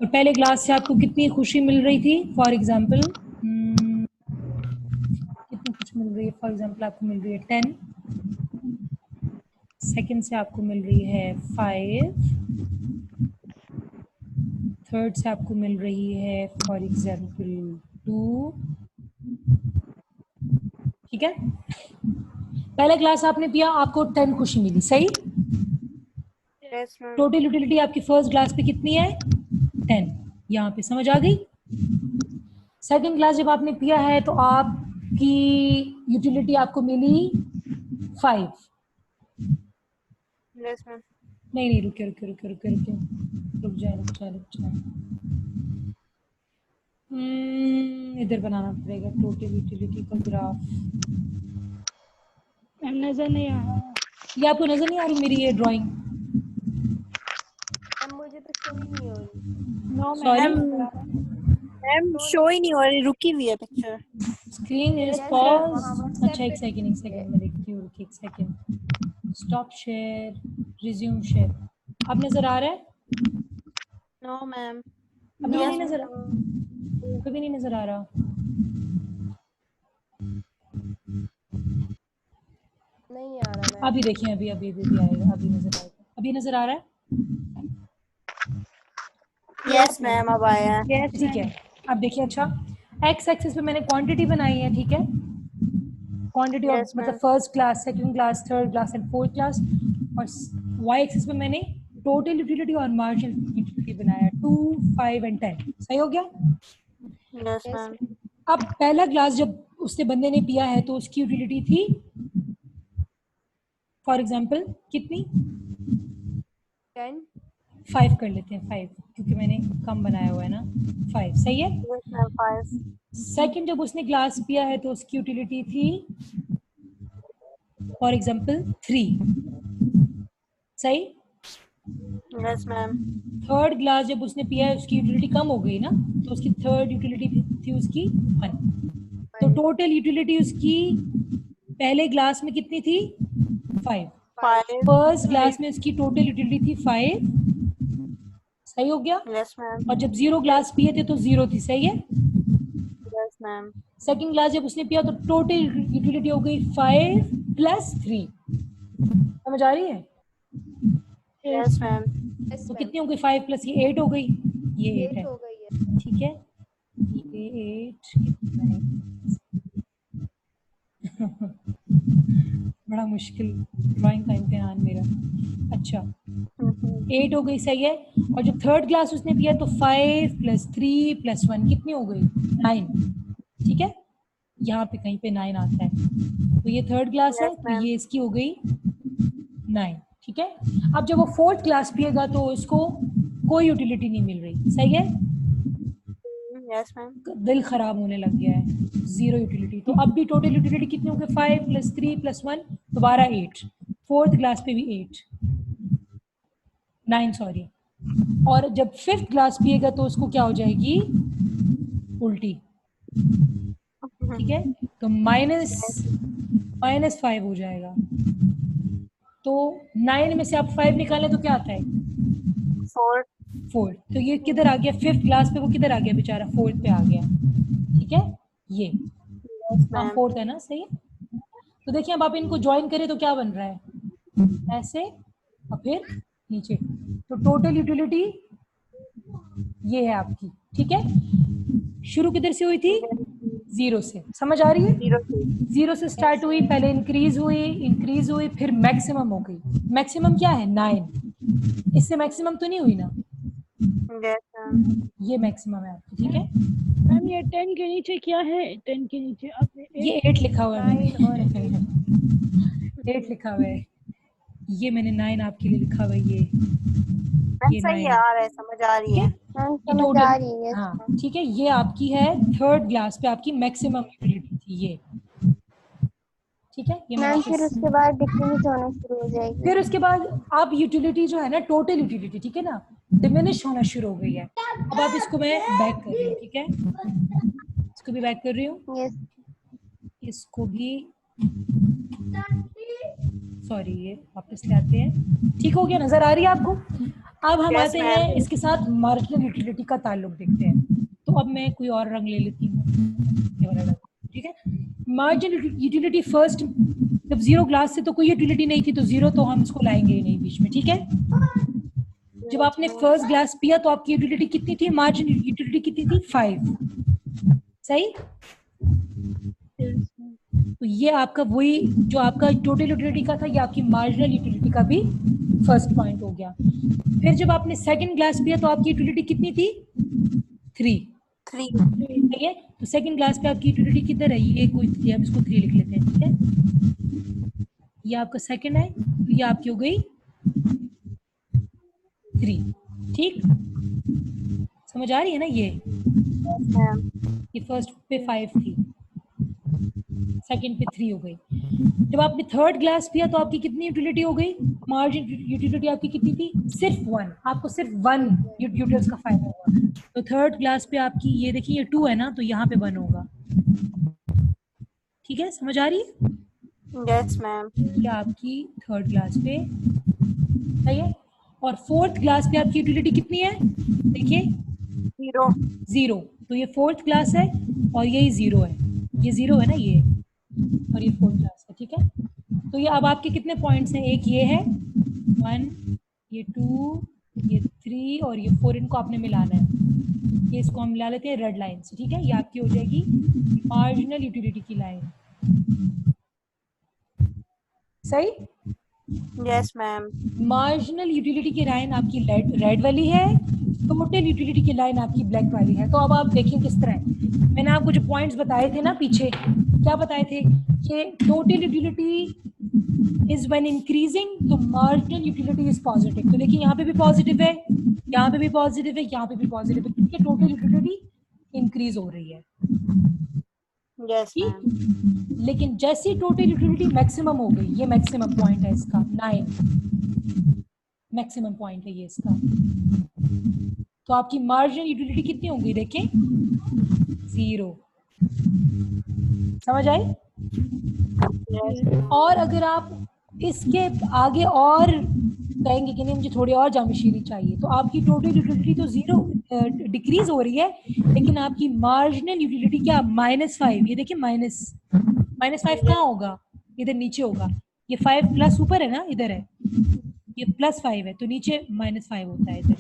और पहले ग्लास से आपको कितनी खुशी मिल रही थी? फॉर एग्जाम्पल कितनी खुशी मिल रही है? फॉर एग्जाम्पल आपको मिल रही है 10, सेकंड से आपको मिल रही है 5, थर्ड से आपको मिल रही है फॉर एग्जाम्पल 2। ठीक है, पहले क्लास आपने पिया, आपको 10 खुशी मिली सही। Yes ma'am. टोटल यूटिलिटी आपकी फर्स्ट ग्लास पे कितनी है? 10। यहाँ पे समझ आ गई? सेकंड ग्लास जब आपने पिया है तो आपकी यूटिलिटी आपको मिली 5। Yes ma'am. नहीं रुके रुके रुके रुके रुके रुक जाए। इधर बनाना पड़ेगा टोटल यूटिलिटी का ग्राफ। मैम नजर नहीं आ रहा। ये आपको नजर नहीं आ रही मेरी ये ड्राइंग? अब मुझे तो शो ही नहीं हो रही। No Sorry? मैम शो ही नहीं हो रही, रुकी हुई है picture. Screen is Yes, pause. वहाँ WhatsApp अच्छा एक पे- सेकंड मैं देखती हूँ, एक second. Stop share, resume share. अब नजर आ रहा है? No ma'am. अभी Yes, नहीं नजर, कभी नहीं नजर आ रहा। नहीं आ रहा मैम। अभी देखिए, अभी अभी अभी आएगा, अभी नजर आएगा। अभी नजर आ रहा है? यस मैम अब आया है। ठीक है, अब देखिए। अच्छा एक्स एक्सिस पे मैंने क्वांटिटी बनाई है, ठीक है, क्वांटिटी ऑफ Yes, मतलब ma'am. First class, second class, third class and fourth class. और वाई एक्सिस पे मैंने टोटल यूटिलिटी और मार्जिनल यूटिलिटी बनाया 2, 5 एंड 10। सही हो गया। Yes ma'am. अब पहला ग्लास जब उसने बंदे ने पिया है तो उसकी यूटिलिटी थी फॉर एग्जांपल कितनी? 10। 5 कर लेते हैं, 5 क्योंकि मैंने कम बनाया हुआ है ना। 5 सही है। Yes ma'am 5। सेकंड जब उसने ग्लास पिया है तो उसकी यूटिलिटी थी फॉर एग्जांपल 3। सही। Yes ma'am. थर्ड ग्लास जब उसने पिया है उसकी यूटिलिटी कम हो गई ना, तो उसकी थर्ड यूटिलिटी थी उसकी 1। तो टोटल यूटिलिटी उसकी पहले ग्लास में कितनी थी? 5। 5। फर्स्ट ग्लास में उसकी टोटल यूटिलिटी थी 5। सही हो गया। Yes ma'am. और जब 0 ग्लास पिए थे तो 0 थी। सही है। Yes ma'am. सेकंड ग्लास जब उसने पिया तो टोटल यूटिलिटी हो गई 5 + 3। समझ आ रही है? Yes ma'am. Yes, तो ma'am. कितनी हो गई? 5 + ये 8 हो गई। ये 8 है, हो गई है। ठीक है। ये 8 बड़ा मुश्किल ड्राइंग का इम्तिहान मेरा। अच्छा 8 हो गई, सही है। और जब थर्ड ग्लास उसने पिया तो 5 + 3 + 1 कितनी हो गई? 9। ठीक है, यहाँ पे कहीं पे 9 आता है। तो ये थर्ड ग्लास है Yes, तो ma'am. ये इसकी हो गई 9। ठीक है, अब जब वो फोर्थ क्लास पिएगा तो इसको कोई यूटिलिटी नहीं मिल रही। सही है। Yes ma'am. दिल खराब होने लग गया है, 0 यूटिलिटी। तो अब भी टोटल यूटिलिटी कितनी हो गई? 5 + 3 + 1 दोबारा 8। फोर्थ क्लास पे भी 9 सॉरी। और जब फिफ्थ क्लास पिएगा तो उसको क्या हो जाएगी? उल्टी। ठीक है, तो -5 हो जाएगा। तो 9 में से आप 5 निकालें तो क्या आता है? 4। 4। तो ये किधर आ गया? फिफ्थ क्लास पे वो किधर आ गया बेचारा? फोर्थ पे आ गया। ठीक है, ये यस हाँ मैम। फोर्थ है ना, सही है। तो देखिए अब आप इनको ज्वाइन करें तो क्या बन रहा है? ऐसे और फिर नीचे। तो टोटल यूटिलिटी ये है आपकी। ठीक है, शुरू किधर से हुई थी? 0 से, समझ आ रही है? 0 से 0 से स्टार्ट हुई, पहले इंक्रीज हुई, फिर मैक्सिमम हो गई। मैक्सिमम क्या है? 9। इससे मैक्सिमम तो नहीं हुई ना? Yes ma'am. ये मैक्सिमम है आपकी, ठीक है? मैम ये 10 के नीचे क्या है? 10 के नीचे आपने ये 8 लिखा हुआ है 9 और मैंने 8 लिखा हुआ है, ये मैंने 9 आपके लिए लिखा हुआ है। ये सही 9 है, आ रहा है, समझ आ रही है। मैम ये समझ आ रही टोटल, है। हाँ ठीक है। ये आपकी है थर्ड क्लास पे आपकी मैक्सिमम यूटिलिटी थी ये, ठीक है? ये मैम फिर उसके बाद डिक्रीज होना शुरू हो जाएगी। फिर उसके बाद आप यूटिलिटी जो है ना, टोटल यूटिलिटी, ठीक है ना, डिमिनिश होना शुरू हो गई है। अब आप इसको मैं बैक कर रही हूँ, ठीक है? इसको भी बैक कर रही हूँ, यस इसको भी, सॉरी ये वापस ले आते हैं। ठीक हो गया, नजर आ रही है आपको? अब हम Yes, आते ma'am. हैं इसके साथ मार्जिनल यूटिलिटी का ताल्लुक देखते हैं। तो अब मैं कोई और रंग ले लेती हूँ, ये वाला रंग, ठीक है? मार्जिनल यूटिलिटी फर्स्ट, जब 0 क्लास से तो कोई यूटिलिटी नहीं थी, तो 0 तो हम इसको लाएंगे ही नहीं बीच में, ठीक है? जब आपने फर्स्ट ग्लास पिया तो आपकी यूटिलिटी कितनी थी? मार्जिनल यूटिलिटी कितनी थी? 5, सही? तो ये आपका वही जो आपका टोटल यूटिलिटी का था, ये आपकी मार्जिनल यूटिलिटी का भी फर्स्ट पॉइंट हो गया। फिर जब आपने सेकंड क्लास पिया तो आपकी यूटिलिटी कितनी थी? 3, ठीक है? तो सेकंड क्लास पे आपकी यूटिलिटी किधर है? ये कोई, हम इसको 3 लिख लेते हैं, ठीक है? ये आपका सेकंड है, तो ये आपकी हो गई 3, ठीक? समझ आ रही है ना? ये फर्स्ट पे 5 थी, सेकंड पे 3 हो गई। जब आपने थर्ड क्लास पिया तो आपकी कितनी यूटिलिटी हो गई? मार्जिन यूटिलिटी आपकी कितनी थी? सिर्फ 1। आपको सिर्फ 1 यूटिल्स का फायदा हुआ। तो थर्ड क्लास पे आपकी, ये देखिए ये 2 है ना, तो यहाँ पे 1 होगा, ठीक है? समझ आ रही है? Yes ma'am. ये आपकी थर्ड क्लास पे, सही है? और फोर्थ क्लास पे आपकी यूटिलिटी कितनी है? देखिए 0, तो ये फोर्थ क्लास है और यही 0 है, ये 0 है ना ये, और ये फोर्थ क्लास है, ठीक है? तो ये अब आपके कितने पॉइंट्स हैं? एक ये है 1, ये 2, ये 3 और ये 4, इनको आपने मिलाना है। ये इसको हम मिला लेते हैं रेड लाइन से, ठीक है? ये आपकी हो जाएगी मार्जिनल यूटिलिटी की लाइन, सही? Yes ma'am. मार्जिनल यूटिलिटी की लाइन आपकी रेड वाली है, टोटल यूटिलिटी की लाइन आपकी ब्लैक वाली है। तो अब आप देखें किस तरह है। मैंने आपको जो पॉइंट्स बताए थे ना पीछे, क्या बताए थे? कि total utility is when increasing तो मार्जिनल यूटिलिटी इज पॉजिटिव। तो देखिए यहाँ पे भी पॉजिटिव है, यहाँ पे भी पॉजिटिव है, यहाँ पे भी पॉजिटिव है, क्योंकि टोटल यूटिलिटी इंक्रीज हो रही है, यस ठीक? मैम। लेकिन जैसी टोटल यूटिलिटी मैक्सिमम हो गई, ये मैक्सिमम पॉइंट है इसका 9, मैक्सिमम पॉइंट है ये इसका, तो आपकी मार्जिनल यूटिलिटी कितनी होगी? देखें 0, समझ आई? और अगर आप इसके आगे और कहेंगे कि नहीं मुझे थोड़ी और जामिशीरी चाहिए, तो आपकी टोटल यूटिलिटी तो 0 डिक्रीज हो रही है, लेकिन आपकी मार्जिनल यूटिलिटी क्या? -5। ये देखिए -5 कहाँ होगा? इधर नीचे होगा। ये 5 प्लस ऊपर है ना, इधर है, ये +5 है, तो नीचे -5 होता है इधर।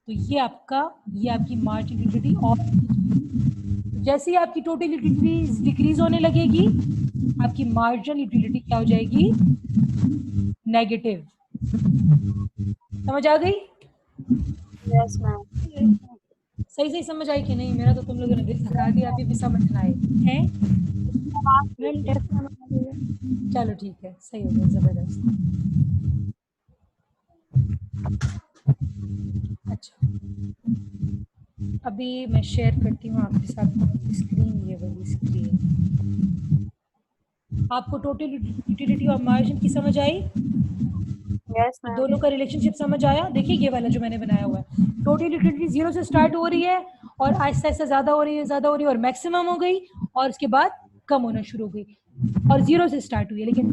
तो ये आपकी मार्जिनल यूटिलिटी, और जैसे ही आपकी टोटल यूटिलिटी डिक्रीज होने लगेगी, आपकी मार्जिनल यूटिलिटी क्या हो जाएगी? नेगेटिव। समझ आ गई? Yes ma'am. सही समझ आई कि नहीं? मेरा तो तुम लोगों ने दिल थका दिया, अभी भी समझ ना आए हैं? चलो ठीक है, सही हो गया, जबरदस्त। अच्छा, अभी मैं शेयर करती हूँ आपके साथ स्क्रीन, ये वाली स्क्रीन। आपको टोटल यूटिलिटी और मार्जिन की समझ आई? Yes ma'am. दोनों का रिलेशनशिप समझ आया? देखिए ये वाला जो मैंने बनाया हुआ है, टोटल यूटिलिटी 0 से स्टार्ट हो रही है और आहिस्ता आहिस्ता ज्यादा हो रही है और मैक्सिमम हो गई, और उसके बाद कम होना शुरू हो गई, और 0 से स्टार्ट हुई है। लेकिन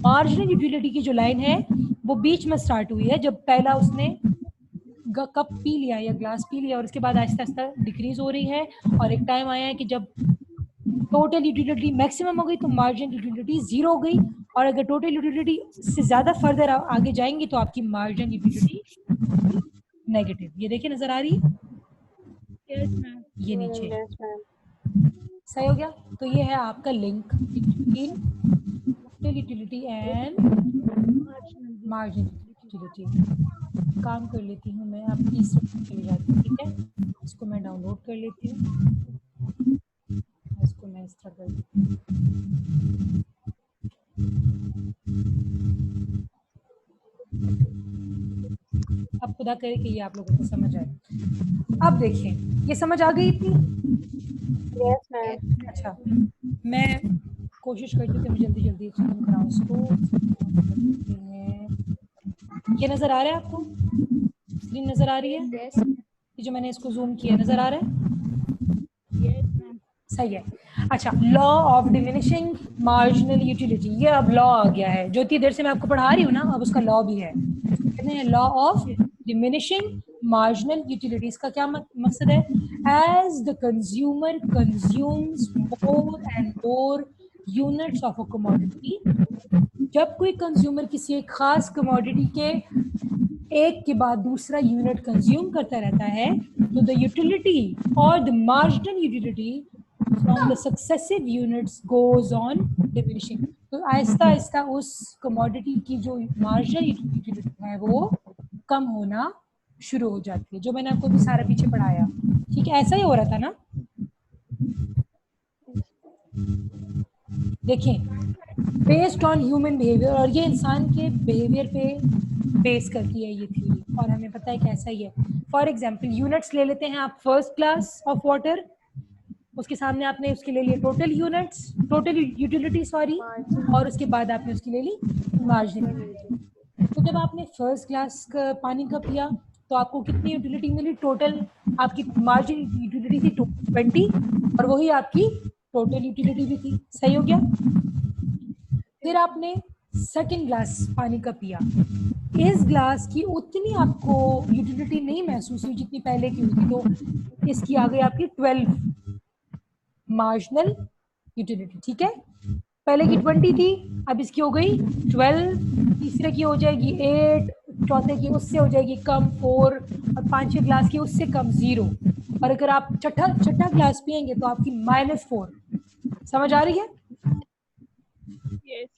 मार्जिनल यूटिलिटी की जो लाइन है वो बीच में स्टार्ट हुई है, जब पहला उसने कप पी लिया या ग्लास पी लिया, और उसके बाद आहिस्ता आहिस्ता डिक्रीज हो रही है, और एक टाइम आया है कि जब टोटल यूटिलिटी मैक्सिमम हो गई तो मार्जिनल यूटिलिटी 0 हो गई, और अगर टोटल यूटिलिटी से ज्यादा फर्दर आगे जाएंगे तो आपकी मार्जिनल यूटिलिटी नेगेटिव। ये देखिए नजर आ रही है? Yes ma'am. ये नीचे। Yes ma'am. सही हो गया। तो ये है आपका link between total utility and marginal utility. काम कर लेती हूँ मैं, आप तीसरे पे चले जाती हूँ, ठीक है। इसको मैं डाउनलोड कर लेती हूँ, इसको मैं इस तरह कर लेती हूँ। अब खुदा करे कि ये आप लोगों को समझ आए। अब देखिए, ये समझ आ गई इतनी? Yes ma'am. अच्छा, मैं कोशिश करती हूँ कि मैं जल्दी जल्दी खत्म कराऊँ इसको। ये नज़र आ रहा है आपको? स्क्रीन नज़र आ रही है? यस ये जो मैंने इसको जूम किया नज़र आ रहा है? Yes ma'am. सही है। अच्छा, law of diminishing marginal utility, ये अब लॉ आ गया है। जो इतनी देर से मैं आपको पढ़ा रही हूँ ना, अब उसका लॉ भी है। कहते हैं law of diminishing marginal utility. इसका क्या मकसद है? As the consumer consumes more and more units of a commodity, जब कोई कंज्यूमर किसी एक खास कमोडिटी के एक के बाद दूसरा यूनिट कंज्यूम करता रहता है, तो द यूटिलिटी और the marginal utility from the successive units goes on diminishing. तो आहिस्ता आहिस्ता उस कमोडिटी की जो मार्जिनल यूटिलिटी है वो कम होना शुरू हो जाती है, जो मैंने आपको भी सारा पीछे पढ़ाया। ठीक है, ऐसा ही हो रहा था ना? देखें, बेस्ड ऑन ह्यूमन बिहेवियर, और ये इंसान के बिहेवियर पे बेस करती है ये थ्योरी, और हमें पता है कैसा ही है। फॉर एग्जांपल यूनिट्स ले लेते हैं आप, फर्स्ट क्लास ऑफ वाटर, उसके सामने आपने उसके ले लिए total units, total utility sorry, और उसके बाद आपने उसकी ले ली मार्जिनल। तो जब आपने फर्स्ट क्लास का पानी का पिया तो आपको कितनी यूटिलिटी मिली? टोटल आपकी मार्जिनल यूटिलिटी थी 20, और वही आपकी टोटल यूटिलिटी भी थी। सही हो गया। फिर आपने सेकंड ग्लास पानी का पिया, इस ग्लास की उतनी आपको यूटिलिटी नहीं महसूस हुई जितनी पहले की हुई थी, तो इसकी आ गई आपकी 12 मार्जिनल यूटिलिटी। ठीक है, पहले की 20 थी, अब इसकी हो गई 12, तीसरे की हो जाएगी 8, चौथे की उससे हो जाएगी कम 4, और पांचवें ग्लास की उससे कम 0, और अगर आप छठा ग्लास पियेंगे तो आपकी -4। समझ आ रही है? यस।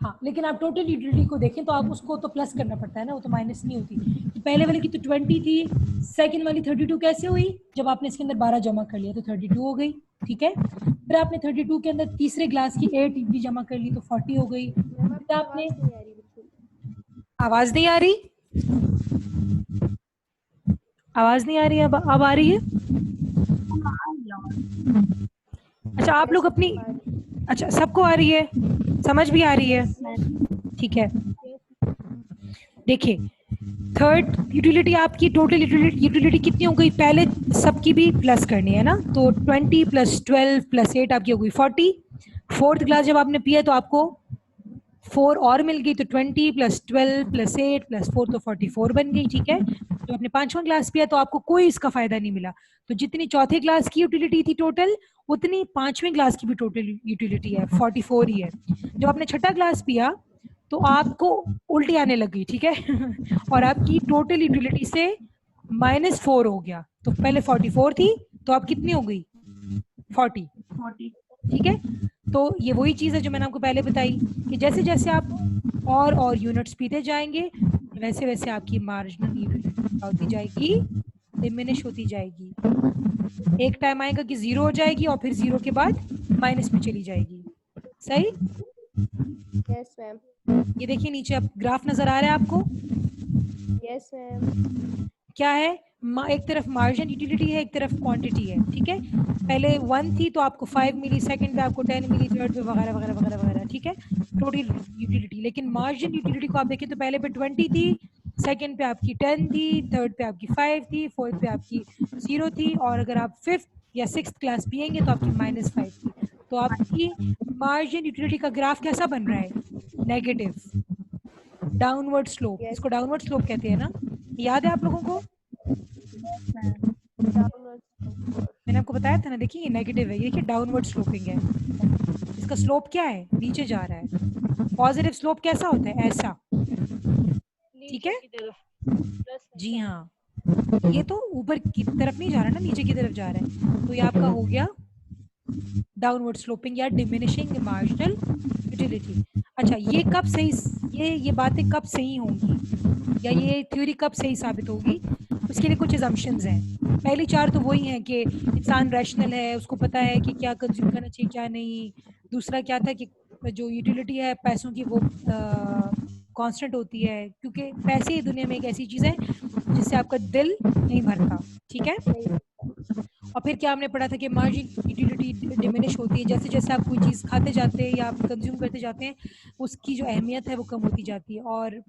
हाँ, लेकिन आप टोटल यूटिलिटी को देखें तो आप उसको तो प्लस करना पड़ता है ना, वो तो माइनस नहीं होती। तो पहले वाले की तो 20 थी, सेकंड वाली 32 कैसे हुई? जब आपने इसके अंदर 12 जमा कर लिया तो 32 हो गई। ठीक है, फिर आपने 32 के अंदर तीसरे ग्लास की 8 भी जमा कर ली तो 40 हो गई। फिर आपने आवाज नहीं आ रही, आवाज नहीं आ रही, अब आ रही है? अच्छा, आप लोग अपनी, अच्छा सबको आ रही है, समझ भी आ रही है? ठीक है, देखिए थर्ड यूटिलिटी आपकी टोटल यूटिलिटी कितनी हो गई? पहले सबकी भी प्लस करनी है ना, तो 20 + 12 + 8 आपकी हो गई 40। फोर्थ क्लास जब आपने पिया तो आपको 4 और मिल गई, तो 20 + 12 + 8 + 4 तो 44 बन गई। ठीक है, तो आपने पांचवा क्लास पिया तो आपको कोई इसका फायदा नहीं मिला, तो जितनी चौथे क्लास की यूटिलिटी थी टोटल, उतनी पांचवें क्लास की भी टोटल यूटिलिटी है, 44 ही है। जब आपने छठा क्लास पिया तो आपको उल्टी आने लग गई। ठीक है और आपकी टोटल यूटिलिटी से -4 हो गया, तो पहले 44 थी तो आप कितनी हो गई? 40। ठीक है, तो ये वही चीज़ है जो मैंने आपको पहले बताई कि जैसे जैसे आप और यूनिट्स पीते जाएंगे वैसे वैसे आपकी मार्जिनल यूटिलिटी होती जाएगी, डिमिनिश होती जाएगी। एक टाइम आएगा कि 0 हो जाएगी और फिर 0 के बाद माइनस में चली जाएगी। सही? Yes ma'am. ये देखिए नीचे अब ग्राफ नजर आ रहा है आपको? Yes ma'am. क्या है? एक तरफ मार्जिन यूटिलिटी है, एक तरफ क्वांटिटी है। ठीक है, पहले 1 थी तो आपको 5 मिली, सेकंड पे आपको 10 मिली, थर्ड पे वगैरह वगैरह वगैरह वगैरह। ठीक है, टोटल यूटिलिटी। लेकिन मार्जिन यूटिलिटी को आप देखें तो पहले पे 20 थी, सेकंड पे आपकी 10 थी, थर्ड पे आपकी 5 थी, फोर्थ पे आपकी 0 थी, और अगर आप 5th या 6th क्लास पियेंगे तो आपकी -5 थी। तो आपकी मार्जिन यूटिलिटी का ग्राफ कैसा बन रहा है? Negative, downward slope. इसको डाउनवर्ड स्लोप कहते हैं ना, याद है आप लोगों को? मैंने आपको बताया था ना, देखिए ये नेगेटिव है, ये देखिए डाउनवर्ड स्लोपिंग है। इसका स्लोप क्या है? नीचे जा रहा है। पॉजिटिव स्लोप कैसा होता है? ऐसा। ठीक है जी हाँ, ये तो ऊपर की तरफ नहीं जा रहा ना, नीचे की तरफ जा रहा है, तो ये आपका हो गया डाउनवर्ड स्लोपिंग या डिमिनिशिंग मार्जिनल यूटिलिटी। अच्छा, ये कब सही, ये बातें कब सही होंगी या ये थ्योरी कब सही साबित होगी, उसके लिए कुछ assumptions हैं। पहली चार तो वही हैं कि इंसान रैशनल है, उसको पता है कि क्या कंज्यूम करना चाहिए क्या नहीं। दूसरा क्या था कि जो यूटिलिटी है पैसों की वो कांस्टेंट होती है, क्योंकि पैसे ही दुनिया में एक ऐसी चीज़ है जिससे आपका दिल नहीं भरता, ठीक है। और फिर क्या हमने पढ़ा था कि मार्जिन यूटिलिटी डिमिनिश होती है, जैसे जैसे आप कोई चीज़ खाते जाते हैं या आप कंज्यूम करते जाते हैं, उसकी जो अहमियत है वो कम होती जाती है। और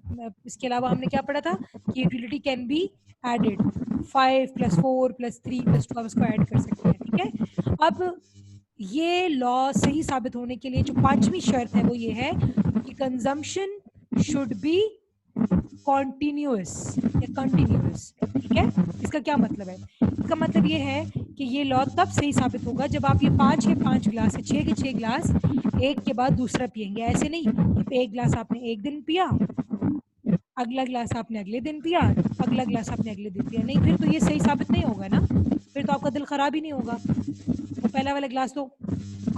इसके अलावा हमने क्या पढ़ा था कि यूटिलिटी कैन बी एडेड, 5 + 4 + 3 + 2 आप इसको ऐड कर सकते हैं, ठीक है। अब ये लॉ सही साबित होने के लिए जो पांचवी शर्त है वो ये है कि कंजम्पशन शुड बी कॉन्टिन्यूअस या कंटिन्यूअस, ठीक है। इसका क्या मतलब है? इसका मतलब ये है कि ये लॉ तब सही साबित होगा जब आप ये 5 के 5 गिलास या 6 के 6 गिलास एक के बाद दूसरा पिएंगे। ऐसे नहीं कि एक गिलास आपने एक दिन पिया, अगला गिलास आपने अगले दिन पिया, अगला गिलास आपने अगले दिन पिया, नहीं, फिर तो ये सही साबित नहीं होगा ना, फिर तो आपका दिल खराब ही नहीं होगा। तो पहला वाला गिलास तो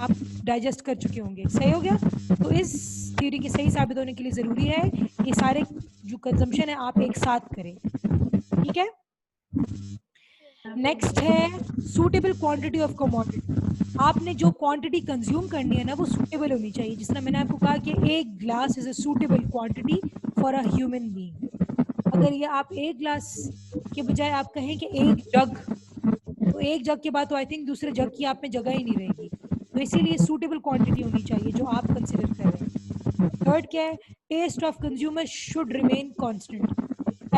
आप डाइजेस्ट कर चुके होंगे, सही हो गया। तो इस थ्योरी के सही साबित होने के लिए ज़रूरी है कि सारे जो कंजम्पशन है आप एक साथ करें, ठीक है। नेक्स्ट है सूटेबल क्वांटिटी ऑफ कमोडिटी। आपने जो क्वांटिटी कंज्यूम करनी है ना वो सूटेबल होनी चाहिए। जिस तरह मैंने आपको कहा कि एक glass is a suitable quantity for a human being. अगर ये आप एक ग्लास के बजाय आप कहें कि एक जग, तो एक जग के बाद तो आई थिंक दूसरे जग की आप में जगह ही नहीं रहेगी। तो इसीलिए सूटेबल क्वांटिटी होनी चाहिए जो आप कंसिडर कर रहे हैं। थर्ड क्या है? Taste of consumer should remain constant.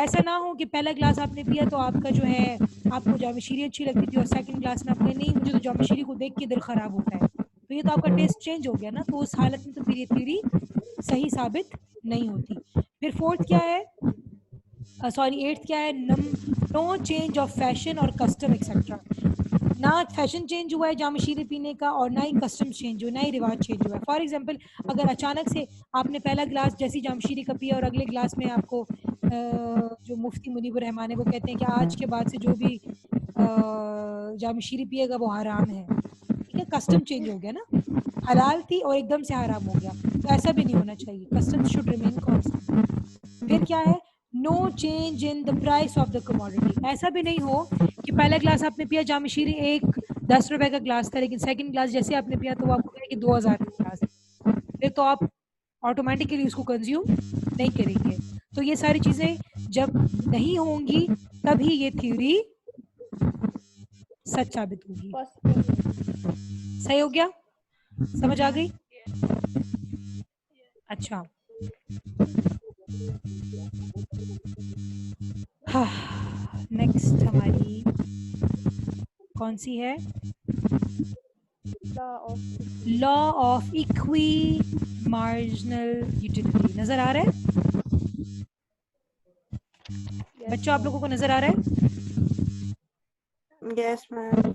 ऐसा ना हो कि पहला ग्लास आपने पिया तो आपका जो है, आपको जामशीरी अच्छी लगती थी और सेकंड ग्लास में आपने नहीं, मुझे तो जामशीरी को देख के दिल खराब होता है, तो ये तो आपका टेस्ट चेंज हो गया ना। तो उस हालत में तो फिर ये थ्योरी सही साबित नहीं होती। फिर फोर्थ क्या है, सॉरी एट्थ क्या है? नो चेंज ऑफ फैशन और कस्टम एक्सेट्रा। ना फैशन चेंज हुआ है जामशीरी पीने का और ना ही कस्टम चेंज हुआ, ना ही रिवाज चेंज हुआ है। फॉर एग्जांपल, अगर अचानक से आपने पहला गिलास जैसी जामशीरी का पिया और अगले गिलास में आपको जो मुफ्ती मुनीबुर रहमान है वो कहते हैं कि आज के बाद से जो भी जामशीरी पिएगा वो हराम है, ठीक है, कस्टम चेंज हो गया ना, हलाल थी और एकदम से हराम हो गया, तो ऐसा भी नहीं होना चाहिए। Custom should remain constant. फिर क्या है? No change in the price of the commodity. ऐसा भी नहीं हो कि पहला ग्लास आपने पिया जामशीरी एक 10 रुपए का ग्लास था, लेकिन सेकंड ग्लास जैसे आपने पिया तो वो आपको कहे कि 2000 का ग्लास है, फिर तो आप ऑटोमेटिकली उसको कंज्यूम नहीं करेंगे। तो ये सारी चीजें जब नहीं होंगी तभी ये थ्योरी सच साबित होगी। सही हो गया? समझ आ गई? अच्छा, नेक्स्ट हमारी कौन सी है? Law of equi marginal utility. नजर आ रहा है बच्चों? आप लोगों को नजर आ रहा है? Yes ma'am.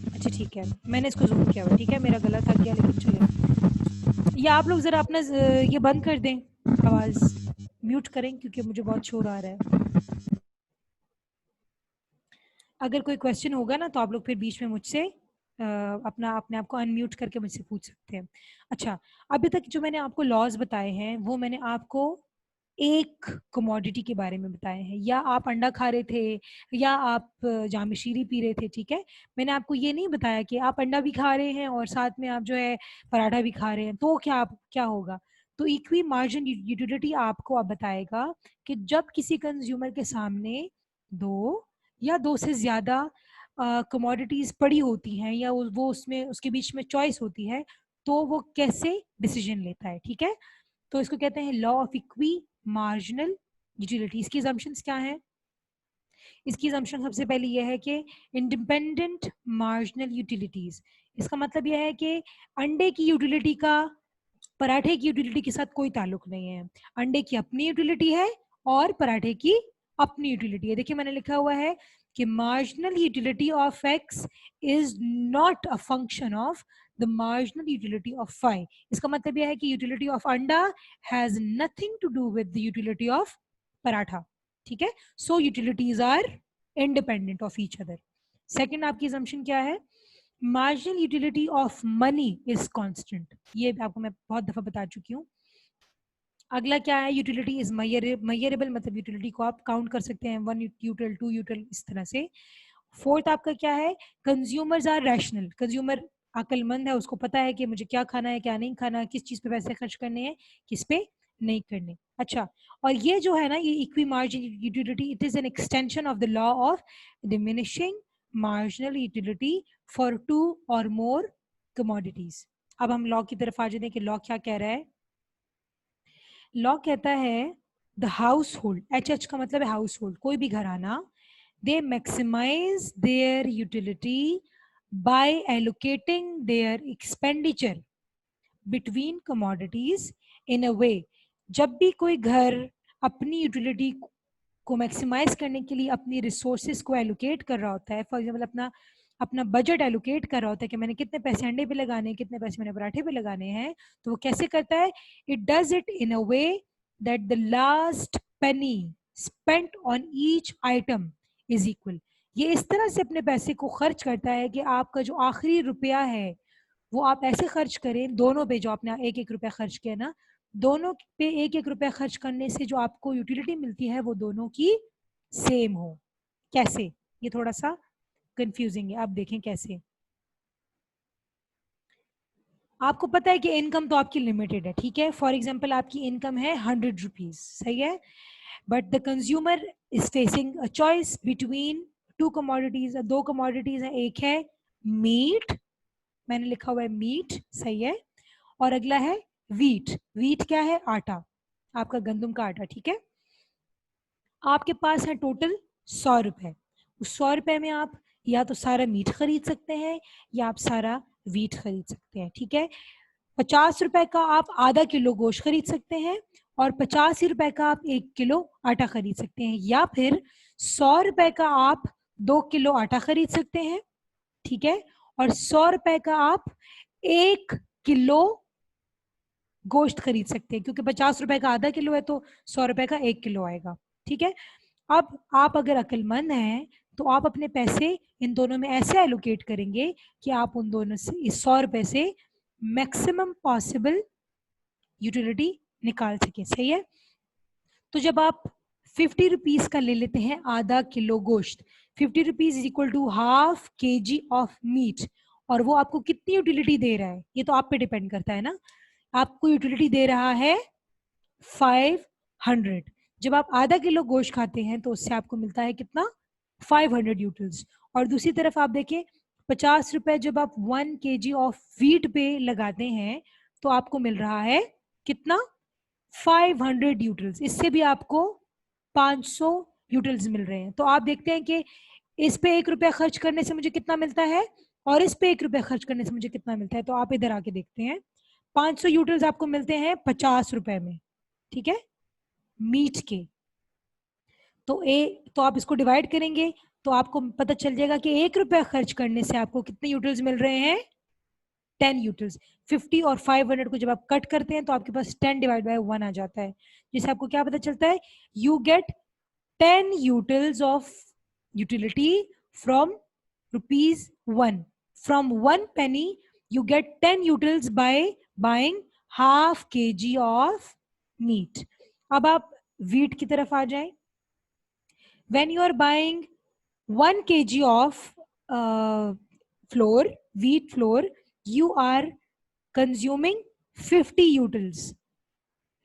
अच्छा ठीक है, मैंने इसको जूम किया हुआ, ठीक है, मेरा गला थक गया लेकिन चलेगा। या आप लोग जरा अपना ये बंद कर दें, आवाज म्यूट करें क्योंकि मुझे बहुत शोर आ रहा है। अगर कोई क्वेश्चन होगा ना तो आप लोग फिर बीच में मुझसे अपना अपने आप को अनम्यूट करके मुझसे पूछ सकते हैं। अच्छा, अभी तक जो मैंने आपको लॉज बताए हैं वो मैंने आपको एक कमोडिटी के बारे में बताए हैं, या आप अंडा खा रहे थे या आप जामशीरी पी रहे थे, ठीक है। मैंने आपको ये नहीं बताया कि आप अंडा भी खा रहे हैं और साथ में आप जो है पराठा भी खा रहे हैं, तो क्या होगा। तो इक्वी मार्जिन यूटिलिटी आपको अब बताएगा कि जब किसी कंज्यूमर के सामने दो या दो से ज्यादा कमोडिटीज पड़ी होती हैं या वो उसमें उसके बीच में चॉइस होती है, तो वो कैसे डिसीजन लेता है, ठीक है। तो इसको कहते हैं law of equi marginal utility. इसकी assumptions क्या है? इसकी assumption सबसे पहले यह है कि इंडिपेंडेंट मार्जिनल यूटिलिटीज। इसका मतलब यह है कि अंडे की यूटिलिटी का पराठे की यूटिलिटी के साथ कोई ताल्लुक नहीं है। अंडे की अपनी यूटिलिटी है और पराठे की अपनी यूटिलिटी है। देखिए मैंने लिखा हुआ है कि marginal utility of X is not a function of the marginal utility of Y. इसका मतलब यह है कि यूटिलिटी ऑफ अंडा has nothing to do with the utility of paratha, ठीक है। So utilities are independent of each other. Second आपकी assumption क्या है? Marginal utility of money is constant. ये आपको मैं बहुत दफा बता चुकी हूँ. अगला क्या है? यूटिलिटी इज मेजरेबल, मतलब यूटिलिटी को आप काउंट कर सकते हैं, 1 यूटिल 2 यूटिल इस तरह से. फोर्थ आपका क्या है? Consumers are rational. कंज्यूमर अक्लमंद है, उसको पता है कि मुझे क्या खाना है, क्या नहीं खाना, किस चीज पे पैसे खर्च करने हैं, किस पे नहीं करने. अच्छा, और ये जो है ना, ये equi margin utility, it is an extension of the law of diminishing marginal utility for 2 और मोर कमोडिटीज. अब हम लॉ की तरफ आ जाते हैं कि लॉ क्या कह रहा है. लॉ कहता है द हाउस होल्ड, एच का मतलब है हाउस होल्ड, कोई भी घराना, they maximize their utility by allocating their expenditure between commodities in a way. जब भी कोई घर अपनी यूटिलिटी को मैक्सिमाइज करने के लिए अपनी रिसोर्सेज को एलोकेट कर रहा होता है, फॉर एग्जाम्पल अपना बजट एलोकेट कर रहा होता है कि मैंने कितने पैसे अंडे पे लगाने हैं, कितने पैसे मैंने पराठे पे लगाने हैं, तो वो कैसे करता है? It does it in a way that the last Penney spent on each item is equal. ये इस तरह से अपने पैसे को खर्च करता है कि आपका जो आखिरी रुपया है वो आप ऐसे खर्च करें, दोनों पे जो आपने 1-1 रुपया खर्च किया ना, दोनों पे 1-1 रुपया खर्च करने से जो आपको यूटिलिटी मिलती है वो दोनों की सेम हो. कैसे? ये थोड़ा सा कंफ्यूजिंग है, आप देखें कैसे. आपको पता है कि इनकम तो आपकी लिमिटेड है, ठीक है. फॉर एग्जाम्पल आपकी इनकम है 100 रुपीज, सही है, but the consumer is facing a choice between 2 commodities. 2 commodities है, एक है मीट, मैंने लिखा हुआ है मीट, सही है, और अगला है वीट. वीट क्या है? आटा, आपका गंदम का आटा, ठीक है. आपके पास है टोटल 100 रुपए. उस 100 रुपए में आप या तो सारा मीट खरीद सकते हैं या आप सारा वीट खरीद सकते हैं, ठीक है. 50 रुपए का आप आधा किलो गोश्त खरीद सकते हैं और 50 ही रुपए का आप 1 किलो आटा खरीद सकते हैं, या फिर 100 रुपए का आप 2 किलो आटा खरीद सकते हैं, ठीक है, और 100 रुपए का आप 1 किलो गोश्त खरीद सकते हैं, क्योंकि 50 रुपए का आधा किलो है तो 100 रुपए का 1 किलो आएगा, ठीक है. अब आप अगर अक्लमंद हैं तो आप अपने पैसे इन दोनों में ऐसे एलोकेट करेंगे कि आप उन दोनों से इस 100 रुपए से मैक्सिमम पॉसिबल यूटिलिटी निकाल सके, सही है. तो जब आप 50 रुपीज का ले लेते हैं आधा किलो गोश्त, 50 rupees is equal to half kg of meat, और वो आपको कितनी यूटिलिटी दे रहा है ये तो आप पे डिपेंड करता है ना. आपको यूटिलिटी दे रहा है 500. जब आप आधा किलो गोश्त खाते हैं तो उससे आपको मिलता है कितना? 500 यूटिल्स. और दूसरी तरफ आप देखें 50 रुपए जब आप 1 kg ऑफ वीट पे लगाते हैं तो आपको मिल रहा है कितना? 500 यूटिल्स. इससे भी आपको 500 यूटिल्स मिल रहे हैं. तो आप देखते हैं कि इस पे 1 रुपया खर्च करने से मुझे कितना मिलता है और इस पे 1 रुपया खर्च करने से मुझे कितना मिलता है. तो आप इधर आके देखते हैं 500 यूटिल्स आपको मिलते हैं 50 रुपए में, ठीक है, मीट के. तो आप इसको डिवाइड करेंगे तो आपको पता चल जाएगा कि 1 रुपया खर्च करने से आपको कितने यूटिल्स मिल रहे हैं? 10 यूटिल्स. 50 और 500 को जब आप कट करते हैं तो आपके पास 10 डिवाइड बाय 1 आ जाता है, जिससे आपको क्या पता चलता है? You get 10 utils of utility from ₹1. From 1 penny you get 10 utils by buying half kg of meat. अब आप wheat की तरफ आ जाएं. When you are buying 1 kg of flour, wheat flour, you are consuming 50 utils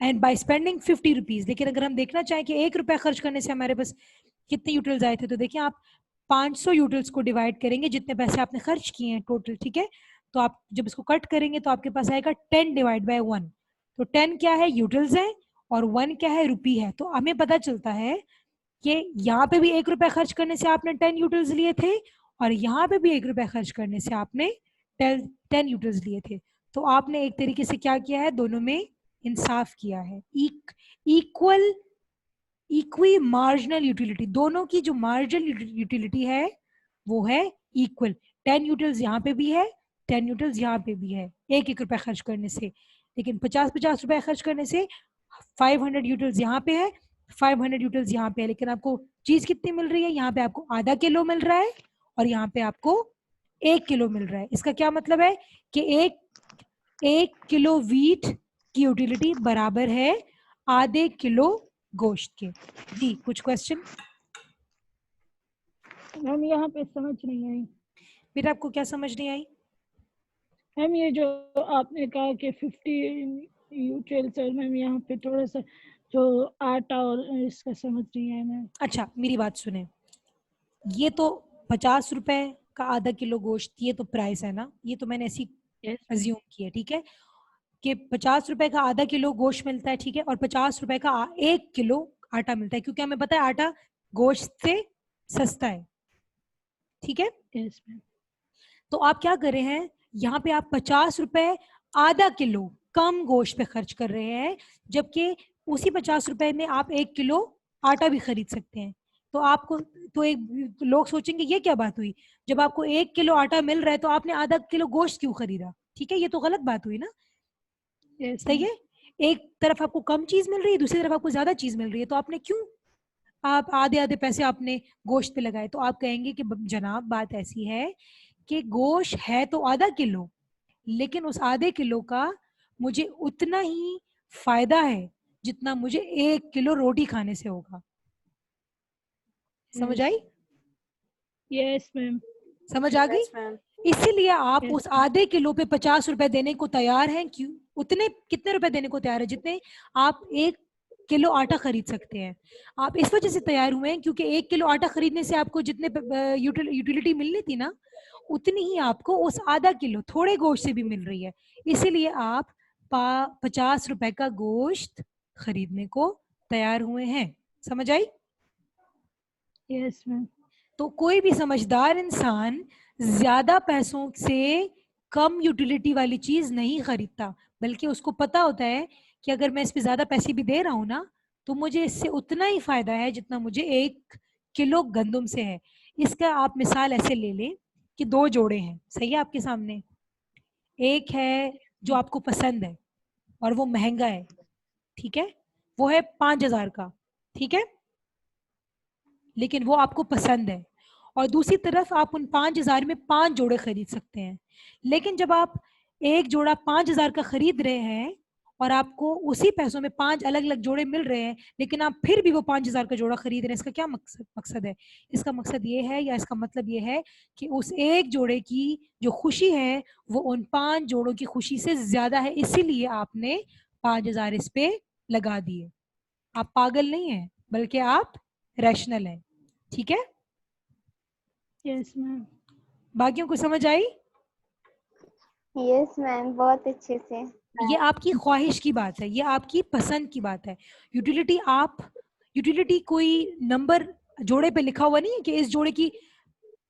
and by spending 50 rupees. लेकिन अगर हम देखना चाहें कि 1 रुपया खर्च करने से हमारे पास कितने यूटिल्स आए थे, तो देखिए आप 500 यूटिल्स को डिवाइड करेंगे जितने पैसे आपने खर्च किए हैं टोटल, ठीक है. तो आप जब इसको कट करेंगे तो आपके पास आएगा 10 डिवाइड बाय 1. तो 10 क्या है? यूटिल्स है, और 1 क्या है? रुपी है. तो हमें पता चलता है कि यहाँ पे भी 1 रुपया खर्च करने से आपने 10 यूटिल्स लिए थे और यहाँ पे भी 1 रुपया खर्च करने से आपने 10 यूटिल्स लिए थे. तो आपने एक तरीके से क्या किया है? दोनों में इंसाफ किया है. इक्वी मार्जिनल यूटिलिटी, दोनों की जो मार्जिनल यूटिलिटी है वो है इक्वल. 10 यूटिल्स यहाँ पे भी है, 10 यूटिल्स यहाँ पे भी है 1-1 रुपया खर्च करने से. लेकिन 50-50 रुपया खर्च करने से 500 यूटिल्स यहाँ पे है, 500 यूटिल्स यहाँ पे है, लेकिन आपको चीज कितनी मिल रही है? यहाँ पे आपको आधा किलो मिल रहा है और यहाँ पे आपको 1 किलो मिल रहा है। इसका क्या मतलब है कि एक किलो वीट की यूटिलिटी बराबर है आधे किलो गोश्त के। जी कुछ क्वेश्चन? मैम यहाँ पे समझ नहीं आई। बेटा आपको क्या समझ नहीं आई? मैम ये जो आपने कहा कि 50 यूटेल्स और मैम यहाँ पे थोड़ा सा जो आटा और इसका समझ नहीं आया मैम। अच्छा मेरी बात सुने, ये तो 50 रुपए का आधा किलो गोश्त, ये तो प्राइस है ना, ये तो मैंने ऐसी यस अज्यूम की है, ठीक है, कि 50 रुपए का आधा किलो गोश्त मिलता है, ठीक है, और 50 रुपए का 1 किलो आटा मिलता है, क्योंकि हमें पता है आटा गोश्त से सस्ता है, ठीक है। Yes ma'am. तो आप क्या कर रहे हैं, यहाँ पे आप 50 रुपए आधा किलो कम गोश्त पे खर्च कर रहे हैं, जबकि उसी 50 रुपए में आप 1 किलो आटा भी खरीद सकते हैं। तो आपको तो एक लोग सोचेंगे ये क्या बात हुई, जब आपको 1 किलो आटा मिल रहा है तो आपने आधा किलो गोश्त क्यों खरीदा? ठीक है, ये तो गलत बात हुई ना। यस सही है, एक तरफ आपको कम चीज मिल रही है, दूसरी तरफ आपको ज्यादा चीज मिल रही है, तो आपने क्यों आप आधे आधे पैसे आपने गोश्त पे लगाए? तो आप कहेंगे कि जनाब बात ऐसी है कि गोश्त है तो आधा किलो, लेकिन उस आधे किलो का मुझे उतना ही फायदा है जितना मुझे 1 किलो रोटी खाने से होगा। समझ आई? Yes ma'am. समझ आ गई? Yes, ma'am. इसीलिए आप Yes. उस आधे किलो पे 50 रुपए देने को तैयार हैं। क्यों? उतने कितने रुपए देने को तैयार है जितने आप 1 किलो आटा खरीद सकते हैं। आप इस वजह से तैयार हुए हैं क्योंकि 1 किलो आटा खरीदने से आपको जितने यूटिलिटी मिलनी थी ना, उतनी ही आपको उस आधा किलो थोड़े गोश्त से भी मिल रही है। इसीलिए आप 50 रुपए का गोश्त खरीदने को तैयार हुए हैं। समझ आई? Yes ma'am. तो कोई भी समझदार इंसान ज्यादा पैसों से कम यूटिलिटी वाली चीज नहीं खरीदता, बल्कि उसको पता होता है कि अगर मैं इस पे ज्यादा पैसे भी दे रहा हूं ना, तो मुझे इससे उतना ही फायदा है जितना मुझे 1 किलो गंदम से है। इसका आप मिसाल ऐसे ले लें कि 2 जोड़े हैं, सही है आपके सामने। एक है जो आपको पसंद है और वो महंगा है, ठीक है, वो है 5,000 का, ठीक है, लेकिन वो आपको पसंद है। और दूसरी तरफ आप उन 5,000 में 5 जोड़े खरीद सकते हैं, लेकिन जब आप एक जोड़ा 5,000 का खरीद रहे हैं और आपको उसी पैसों में 5 अलग अलग जोड़े मिल रहे हैं, लेकिन आप फिर भी वो 5,000 का जोड़ा खरीद रहे हैं, इसका क्या मकसद है? इसका मकसद ये है, या इसका मतलब ये है कि उस एक जोड़े की जो खुशी है वो उन 5 जोड़ों की खुशी से ज्यादा है, इसीलिए आपने 5,000 इस पे लगा दिए। आप पागल नहीं है, बल्कि आप रैशनल हैं, ठीक है। Yes ma'am. बाकियों को समझ आई? यस मैम, बहुत अच्छे से। ये आपकी ख्वाहिश की बात है, ये आपकी पसंद की बात है। यूटिलिटी कोई नंबर जोड़े पे लिखा हुआ नहीं है कि इस जोड़े की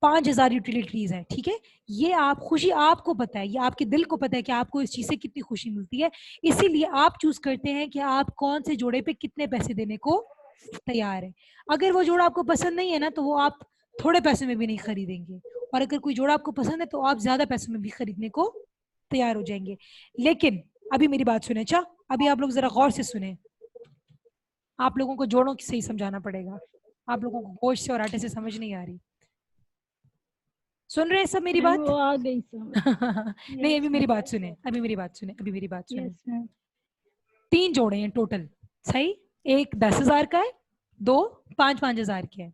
5,000 यूटिलिटीज है, ठीक है। ये आप खुशी आपको पता है, ये आपके दिल को पता है कि आपको इस चीज से कितनी खुशी मिलती है, इसीलिए आप चूज करते हैं कि आप कौन से जोड़े पे कितने पैसे देने को तैयार है। अगर वो जोड़ा आपको पसंद नहीं है ना, तो वो आप थोड़े पैसे में भी नहीं खरीदेंगे, और अगर कोई जोड़ा आपको पसंद है तो आप ज्यादा पैसों में भी खरीदने को तैयार हो जाएंगे। लेकिन अभी मेरी बात सुने, अच्छा अभी आप लोग जरा गौर से सुने, आप लोगों को जोड़ों की सही समझाना पड़ेगा, आप लोगों को गोश्त से और आटे से समझ नहीं आ रही। सुन रहे हैं सब मेरी मैम, बात? वो आ गई समझ। नहीं, अभी मेरी बात सुने, अभी मेरी बात सुने, अभी मेरी बात सुने। Yes ma'am. 3 जोड़े हैं टोटल, सही। एक 10,000 का है, 2 5,000 के हैं,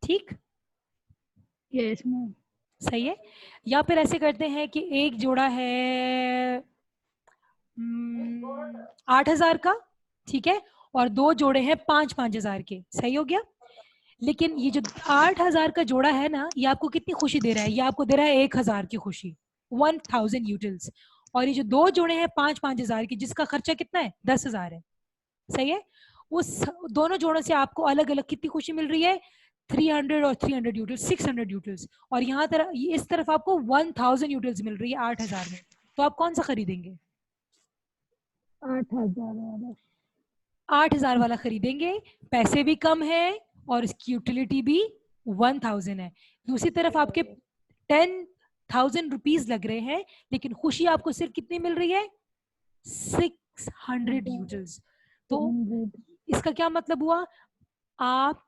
ठीक, यस मैम। सही है। या फिर ऐसे करते हैं कि एक जोड़ा है 8,000 का, ठीक है, और 2 जोड़े हैं 5,000 के, सही हो गया। लेकिन ये जो 8,000 का जोड़ा है ना, ये आपको कितनी खुशी दे रहा है? ये आपको दे रहा है 1,000 की खुशी, 1,000 यूटिल्स। और ये जो 2 जोड़े हैं 5,000 की, जिसका खर्चा कितना है? 10,000 है, सही है। उस दोनों जोड़ों से आपको अलग अलग कितनी खुशी मिल रही है? 300 और 300 यूटिल्स, 600 यूटिल्स। और यहाँ तरफ इस तरफ आपको 1,000 यूटिल्स मिल रही है 8,000 में। तो आप कौन सा खरीदेंगे? 8,000 वाला। 8,000 वाला खरीदेंगे, पैसे भी कम है और इसकी यूटिलिटी भी 1,000 है। दूसरी तरफ आपके 10,000 रुपीज लग रहे हैं, लेकिन खुशी आपको सिर्फ कितनी मिल रही है? 600 यूटिल्स। तो इसका क्या मतलब हुआ, आप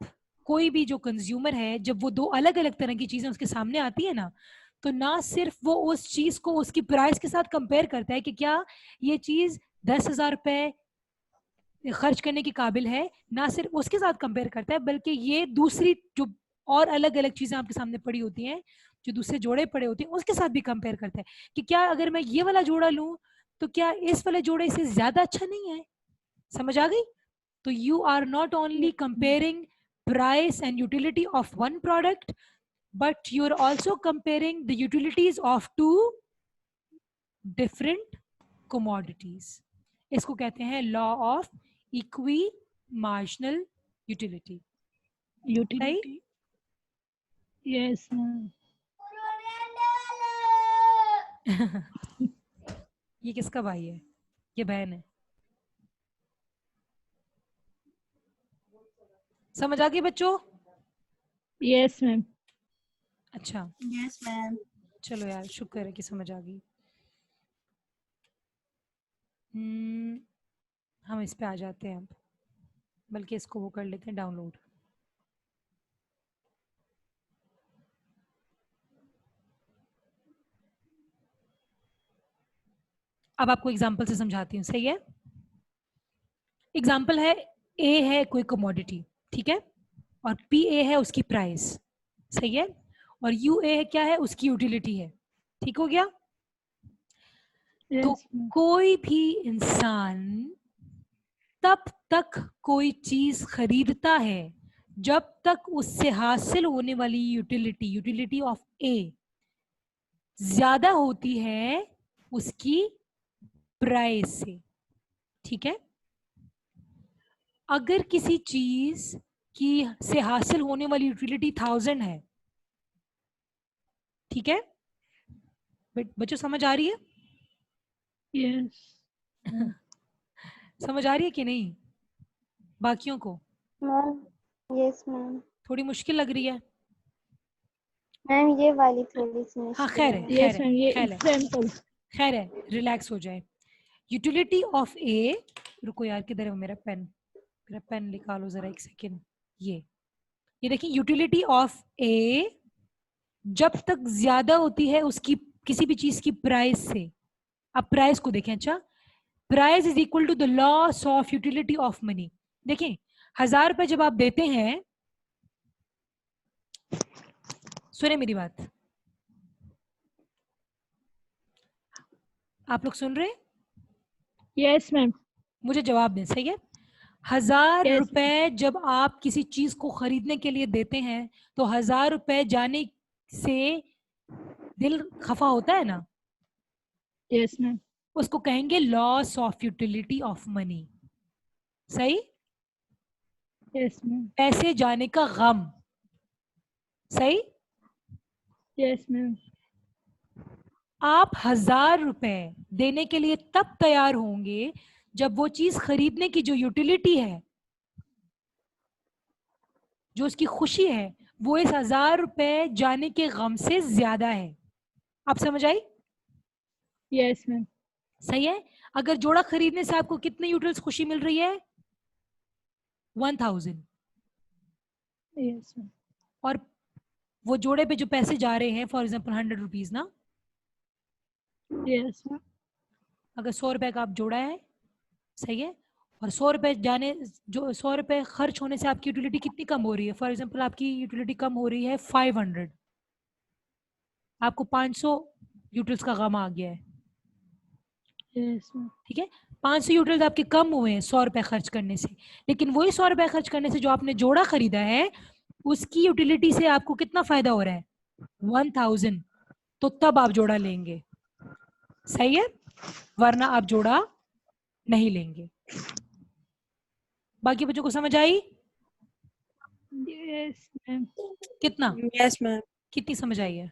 कोई भी जो कंज्यूमर है, जब वो दो अलग अलग तरह की चीजें उसके सामने आती है ना, तो ना सिर्फ वो उस चीज को उसकी प्राइस के साथ कंपेयर करता है कि क्या ये चीज 10,000 रुपए खर्च करने के काबिल है, ना सिर्फ उसके साथ कंपेयर करता है, बल्कि ये दूसरी जो और अलग अलग चीजें आपके सामने पड़ी होती हैं, जो दूसरे जोड़े पड़े होते हैं, उसके साथ भी कंपेयर करता है कि क्या अगर मैं ये वाला जोड़ा लूं तो क्या इस वाले जोड़े से ज्यादा अच्छा नहीं है। समझ आ गई? तो you are not only comparing price and utility of one product, but you're also comparing the utilities of two different commodities. इसको कहते हैं law of equimarginal utility. Utility. Yes ma'am. ये किसका भाई है? ये बहन है। समझ आ गई बच्चों? Yes ma'am. अच्छा, यस मैम। चलो यार, शुक्र है कि समझ आ गई। हम इस पे आ जाते हैं अब, बल्कि इसको वो कर लेते हैं डाउनलोड। अब आपको एग्जाम्पल से समझाती हूँ, सही है? एग्जाम्पल है, ए है कोई कमोडिटी, ठीक है, और पी ए है उसकी प्राइस, सही है, और यू ए क्या है, उसकी यूटिलिटी है। ठीक हो गया? तो यस मैम। कोई भी इंसान तब तक कोई चीज खरीदता है जब तक उससे हासिल होने वाली यूटिलिटी ऑफ ए ज्यादा होती है उसकी प्राइस से। ठीक है? अगर किसी चीज की से हासिल होने वाली यूटिलिटी 1000 है, ठीक है बच्चों, समझ आ रही है? यस। समझ आ रही है कि नहीं बाकियों को? Ma'am yes ma'am. थोड़ी मुश्किल लग रही है? मैम ये वाली थोड़ी सी हाँ, मुश्किल खैर है। है, यस मैम। ये खैर है, एग्जांपल। खैर है, रिलैक्स हो जाए। यूटिलिटी ऑफ ए, रुको यार, किधर है वो मेरा पेन? मेरा पेन निकालो जरा एक सेकेंड। ये देखिए, यूटिलिटी ऑफ ए जब तक ज्यादा होती है उसकी किसी भी चीज की प्राइस से। अब प्राइस को देखें। अच्छा, price is equal to the loss of utility of money. देखें, 1000 रुपए जब आप देते हैं, सुने मेरी बात, आप लोग सुन रहे हैं? Yes ma'am. मुझे जवाब दें, सही है? 1000 Yes. रुपए जब आप किसी चीज को खरीदने के लिए देते हैं, तो 1000 रुपए जाने से दिल खफा होता है ना, यस मैम। उसको कहेंगे loss of utility of money. सही? Yes ma'am. पैसे जाने का गम। सही? Yes ma'am. आप 1000 रुपए देने के लिए तब तैयार होंगे जब वो चीज खरीदने की जो यूटिलिटी है, जो उसकी खुशी है, वो इस 1000 रुपए जाने के गम से ज्यादा है। आप समझ आई? Yes ma'am. सही है? अगर जोड़ा खरीदने से आपको कितने यूटिल्स खुशी मिल रही है? 1000। Yes ma'am. और वो जोड़े पे जो पैसे जा रहे हैं, फॉर एग्जाम्पल 100 रुपीज ना, यस मैम। अगर 100 रुपए का आप जोड़ा है, सही है, और 100 रुपए जाने, जो 100 रुपए खर्च होने से आपकी यूटिलिटी कितनी कम हो रही है? फॉर एग्जाम्पल आपकी यूटिलिटी कम हो रही है 500, आपको 500 यूटिल्स का गम आ गया है। Yes ma'am. ठीक है, 500 यूटिल्स आपके कम हुए हैं 100 रुपए खर्च करने से, लेकिन वही 100 रुपए खर्च करने से जो आपने जोड़ा खरीदा है, उसकी यूटिलिटी से आपको कितना फायदा हो रहा है? 1000। तो तब आप जोड़ा लेंगे, सही है, वरना आप जोड़ा नहीं लेंगे। बाकी बच्चों को समझ आई? Yes ma'am. कितना? Yes ma'am. कितनी समझ आई है?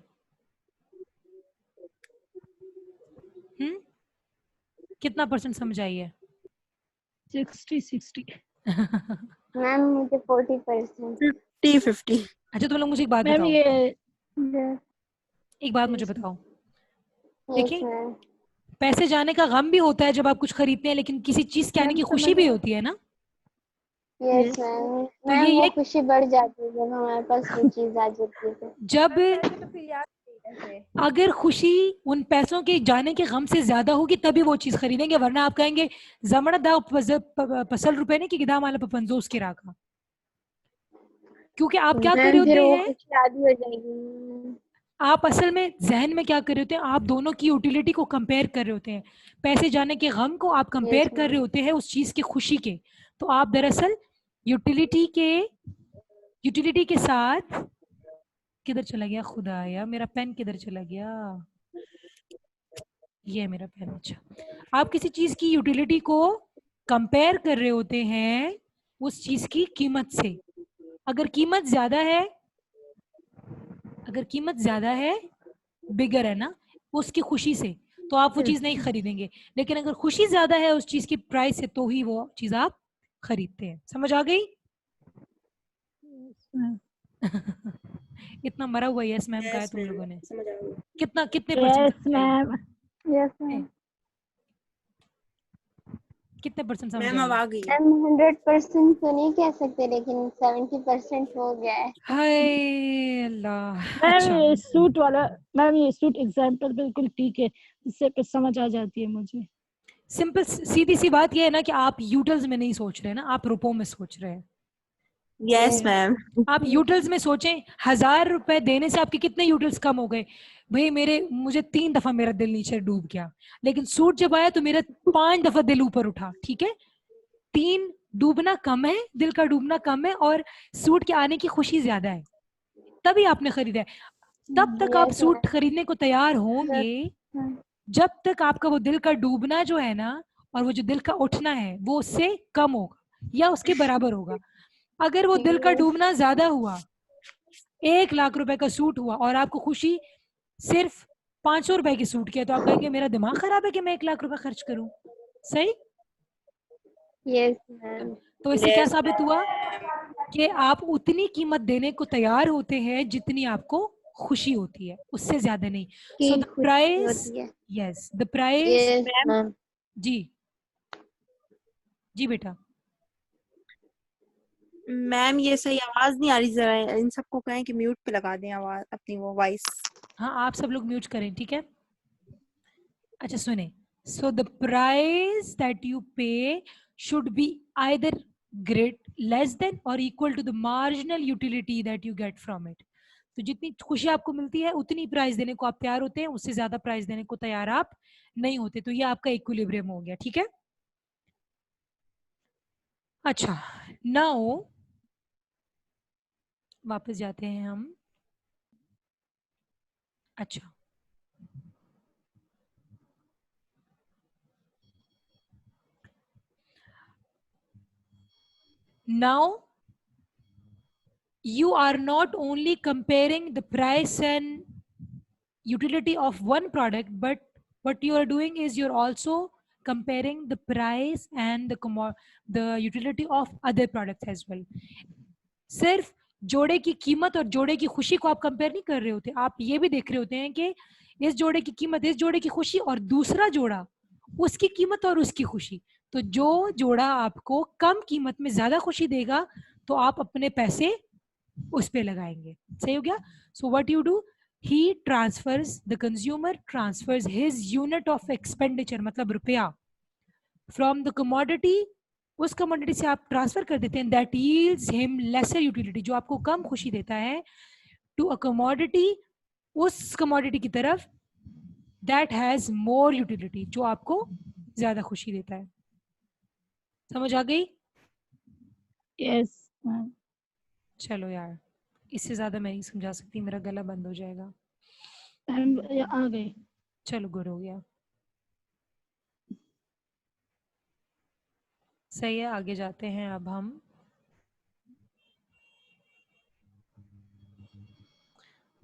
कितना % समझ आई है? 60. मैम मुझे 40%। 50-50। अच्छा, तुम लोग मुझे एक बात मैम बताओ, ये एक बात मुझे बताओ। यस देखिए, मैम। पैसे जाने का गम भी होता है जब आप कुछ खरीदते हैं, लेकिन किसी चीज के आने की खुशी भी होती है ना। Yes ma'am. तो मैम ये वो खुशी बढ़ जाती है जब हमारे पास वो चीज आ जाती है तो। जब पैसे तो फिर याद नहीं रहते। अगर खुशी उन पैसों के जाने के गम से ज्यादा होगी तभी वो चीज खरीदेंगे, वरना आप कहेंगे जमना दा पसल रुपए ने की गिदा माला पपंजोस की राखा। क्योंकि आप क्या कर रहे मैम फिर होते वो हैं, खुशी आधी हो जाएगी। आप असल में जहन में क्या कर रहे होते हैं, आप दोनों की यूटिलिटी को कंपेयर कर रहे होते हैं। पैसे जाने के गम को आप कंपेयर यस कर रहे मैम। होते हैं उस चीज की खुशी के। तो आप दरअसल यूटिलिटी के साथ, किधर चला गया खुदाया, मेरा पेन किधर चला गया, ये है मेरा पेन। अच्छा, आप किसी चीज की यूटिलिटी को कंपेयर कर रहे होते हैं उस चीज की कीमत से। अगर कीमत ज्यादा है, अगर कीमत ज्यादा है, बिगर है ना, उसकी खुशी से, तो आप वो चीज नहीं खरीदेंगे। लेकिन अगर खुशी ज्यादा है उस चीज की प्राइस से, तो ही वो चीज आप खरीदते हैं। समझ आ गई? इतना मरा हुआ यस मैम का है तुम लोगों ने। समझ आ गई। कितने परसेंट यस समझ आई? मैम। Yes ma'am. कितने परसेंट समझ मैम अब आई? आ गई। मैम 100% तो नहीं कह सकते, लेकिन 70% हो गया है। हाय अल्लाह। मैम अच्छा, ये सूट वाला, मैम ये सूट एग्जाम्पल बिल्कुल ठीक है, इससे फिर समझ आ जाती है मुझे। सिंपल सीधी सी बात ये है ना कि आप यूटल्स में नहीं सोच रहे ना, आप रुपयों में सोच रहे हैं। Yes ma'am. आप यूटल्स में सोचें, 1000 रुपए देने से आपके कितने यूटल्स कम हो गए? भाई मुझे 3 दफा मेरा दिल नीचे डूब गया, लेकिन सूट जब आया तो मेरा 5 दफा दिल ऊपर उठा। ठीक है, 3 डूबना कम है, दिल का डूबना कम है, और सूट के आने की खुशी ज्यादा है, तभी आपने खरीदा है। तब तक आप यस सूट खरीदने को तैयार होंगे मैम। जब तक आपका वो दिल का डूबना जो है ना, और वो जो दिल का उठना है, वो उससे कम होगा या उसके बराबर होगा। अगर वो दिल का डूबना ज्यादा हुआ, 1 लाख रुपए का सूट हुआ और आपको खुशी सिर्फ 500 रुपए की सूट की है, तो आप कहेंगे मेरा दिमाग खराब है कि मैं 1 लाख रुपए खर्च करूं। सही? Yes ma'am. तो इससे क्या साबित हुआ कि आप उतनी कीमत देने को तैयार होते हैं जितनी आपको खुशी होती है, उससे ज्यादा नहीं। सो की द खुशी प्राइस, होती है। Yes the price. Yes ma'am. जी जी बेटा। मैम ये सही आवाज नहीं आ रही, जरा इन सबको कहें कि म्यूट पे लगा दें आवाज अपनी वो वॉइस। हाँ, आप सब लोग म्यूट करें, ठीक है। अच्छा सुने, so the price that you pay should be either great less than or equal to the marginal utility that you get from it. तो जितनी खुशी आपको मिलती है उतनी प्राइस देने को आप तैयार होते हैं, उससे ज्यादा प्राइस देने को तैयार आप नहीं होते। तो ये आपका इक्विलिब्रियम हो गया, ठीक है। अच्छा, नाउ वापस जाते हैं हम। अच्छा, now you are not only comparing the price and utility of one product, but what you are doing is you're also comparing the price and the utility of other products as well. सिर्फ जोड़े की कीमत और जोड़े की खुशी को आप कंपेयर नहीं कर रहे होते, आप ये भी देख रहे होते हैं कि इस जोड़े की कीमत, इस जोड़े की खुशी, और दूसरा जोड़ा उसकी कीमत और उसकी खुशी। तो जो जोड़ा आपको कम कीमत में ज्यादा खुशी देगा, तो आप अपने पैसे उस पे लगाएंगे। सही हो गया? So what you do, he transfers, the consumer transfers his unit of expenditure, मतलब रुपया, from the commodity, उस कमोडिटी से आप ट्रांसफर कर देते हैं, that yields him lesser utility, जो आपको कम खुशी देता है, to a commodity, उस कमोडिटी की तरफ, that has more utility, जो आपको ज्यादा खुशी देता है। समझ आ गई? Yes ma'am. चलो यार, इससे ज्यादा मैं नहीं समझा सकती, मेरा गला बंद हो जाएगा। मैम आ गए। चलो गुड हो गया। सही है, आगे जाते हैं अब हम।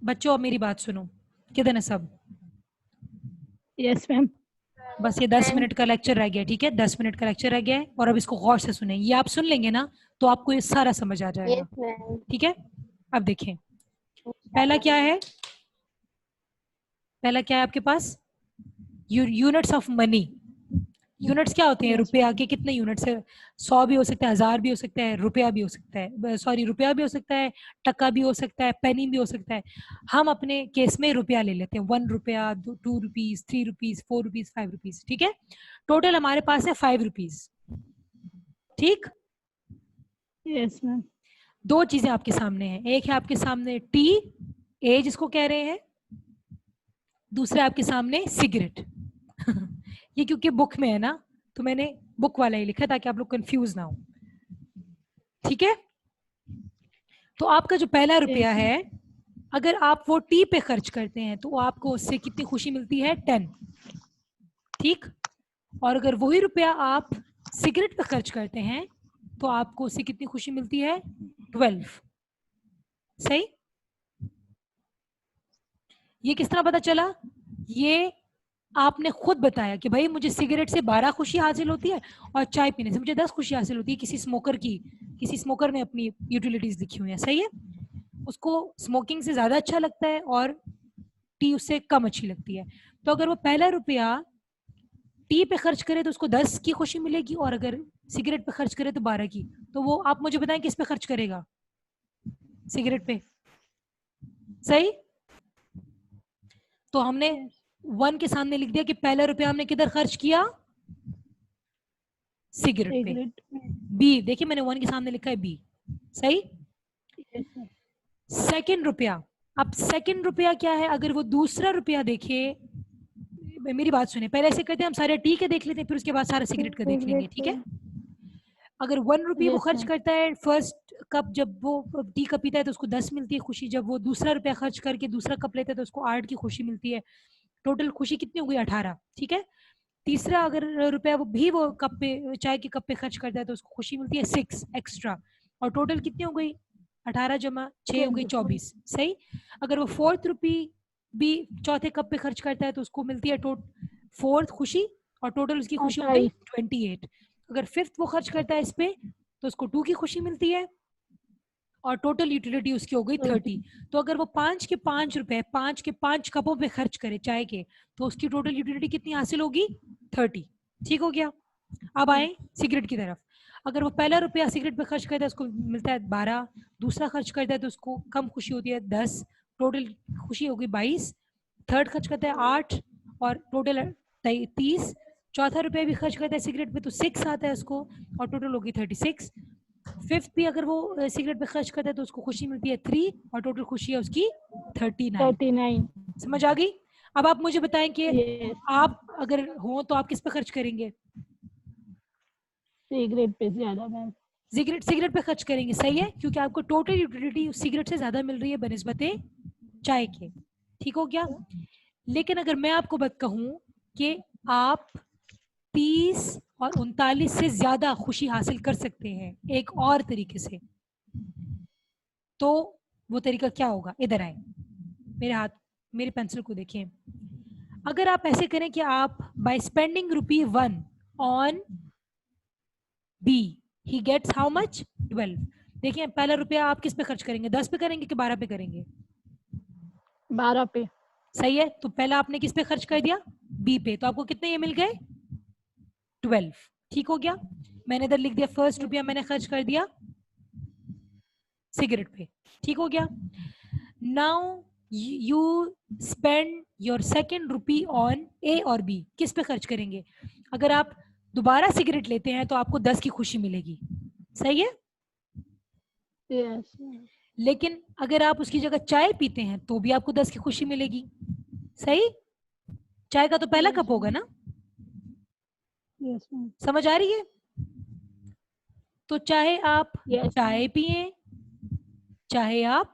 बच्चों अब मेरी बात सुनो, किधर है सब? Yes ma'am. बस ये 10 मिनट का लेक्चर रह गया, ठीक है, 10 मिनट का लेक्चर रह गया है, और अब इसको गौर से सुने। ये आप सुन लेंगे ना तो आपको ये सारा समझ आ जाएगा, यस मैम। ठीक है। अब देखें, पहला क्या है, पहला क्या है आपके पास? Units of money. यूनिट्स क्या होते हैं? रुपया के कितने यूनिट्स है? 100 भी हो सकता है, 1000 भी हो सकता है, रुपया भी हो सकता है, सॉरी रुपया भी हो सकता है, टका भी हो सकता है, पेनी भी हो सकता है। हम अपने केस में रुपया ले लेते हैं, 1 रुपया, 2 रुपीज, 3 रुपीज, 4 रुपीज, 5 रुपीज, ठीक है। टोटल हमारे पास है 5 रुपीज, ठीक। Yes ma'am. दो चीजें आपके सामने हैं, एक है आपके सामने टी, ए जिसको कह रहे हैं, दूसरा आपके सामने सिगरेट। ये क्योंकि बुक में है ना, तो मैंने बुक वाला ही लिखा ताकि आप लोग कंफ्यूज ना हो, ठीक है। तो आपका जो पहला रुपया है, अगर आप वो टी पे खर्च करते हैं तो आपको उससे कितनी खुशी मिलती है? 10, ठीक। और अगर वही रुपया आप सिगरेट पे खर्च करते हैं तो आपको उससे कितनी खुशी मिलती है? 12। सही। ये किस तरह पता चला? ये आपने खुद बताया कि भाई मुझे सिगरेट से 12 खुशी हासिल होती है और चाय पीने से मुझे 10 खुशी हासिल होती है। किसी स्मोकर ने अपनी यूटिलिटीज लिखी हुई है, सही है। उसको स्मोकिंग से ज्यादा अच्छा लगता है और टी उससे कम अच्छी लगती है। तो अगर वो पहला रुपया टी पे खर्च करे तो उसको 10 की खुशी मिलेगी, और अगर सिगरेट पे खर्च करे तो 12 की। तो वो आप मुझे बताएं किस पे खर्च करेगा? सिगरेट पे, सही। तो हमने 1 के सामने लिख दिया कि पहला रुपया हमने किधर खर्च किया? सिगरेट पे। बी, देखिए मैंने 1 के सामने लिखा है बी, सही। सेकंड रुपया, अब सेकंड रुपया क्या है? अगर वो दूसरा रुपया देखे, मेरी बात सुने, पहले ऐसे करते हैं हम सारे टी के देख लेते हैं, फिर उसके बाद सारा सिगरेट का देख लेंगे, ठीक है। अगर 1 रुपये वो खर्च करता है फर्स्ट कप, जब वो टी का पीता है तो उसको 10 मिलती है खुशी। जब वो दूसरा रुपया खर्च करके दूसरा कप लेता है तो उसको 8 की खुशी मिलती है। टोटल खुशी कितनी हो गई? 18, ठीक है। तीसरा अगर रुपया वो कप पे, चाय के कप पे खर्च करता है तो उसको खुशी मिलती है 6 एक्स्ट्रा, और टोटल कितनी हो गई? 18 जमा 6 हो गई 24, सही। अगर वो 4th रुपी भी चौथे कप पे खर्च करता है तो उसको मिलती है 4th खुशी, और टोटल उसकी खुशी हो गई 28। अगर 5th वो खर्च करता है इस पे तो उसको 2 की खुशी मिलती है, और टोटल यूटिलिटी उसकी हो गई 30। तो अगर वो 5 के 5 रुपए 5 के 5 कपों पे खर्च करे चाय के, तो उसकी टोटल यूटिलिटी कितनी हासिल होगी? 30, ठीक हो गया। अब आए सिगरेट की तरफ। अगर वो पहला रुपया सिगरेट पे खर्च करता है उसको मिलता है 12, दूसरा खर्च करता है तो उसको कम खुशी होती है 10, टोटल खुशी होगी 22, थर्ड खर्च करता है 8 और टोटल 30, चौथा रुपया भी खर्च करता है सिगरेट पे तो 6 आता है उसको, और टोटल होगी 36। 5th भी अगर वो सिगरेट पे खर्च करता है तो उसको खुशी मिलती है 3, और टोटल खुशी है उसकी 39। समझ आ गई? अब आप मुझे बताएं कि आप अगर हो तो आप किस पे खर्च करेंगे? सिगरेट पे ज्यादा मैम। सिगरेट पे खर्च करेंगे, सही है, क्योंकि आपको टोटल यूटिलिटी सिगरेट से ज्यादा मिल रही है बनिस्बते चाय के, ठीक हो गया। लेकिन अगर मैं आपको बात कहूं कि आप 30 और 39 से ज्यादा खुशी हासिल कर सकते हैं एक और तरीके से, तो वो तरीका क्या होगा? इधर आए, मेरे पेंसिल को देखें। अगर आप ऐसे करें कि आप by spending ₹1 on B he gets how much? 12। देखिए पहला रुपया आप किस पे खर्च करेंगे? 10 पे करेंगे कि 12 पे करेंगे? 12 पे। सही है। तो पहला आपने किस पे खर्च कर दिया? बी पे। तो आपको कितने ये मिल गए? 12, ठीक हो गया। मैंने इधर लिख दिया फर्स्ट रुपया मैंने खर्च कर दिया सिगरेट पे, ठीक हो गया। Now you spend your second rupee on A और बी। किस पे खर्च करेंगे? अगर आप दोबारा सिगरेट लेते हैं तो आपको 10 की खुशी मिलेगी, सही है। यस। लेकिन अगर आप उसकी जगह चाय पीते हैं तो भी आपको 10 की खुशी मिलेगी, सही। चाय का तो पहला कप होगा ना? यस। समझ आ रही है? तो चाहे आप Yes. चाय पिए चाहे आप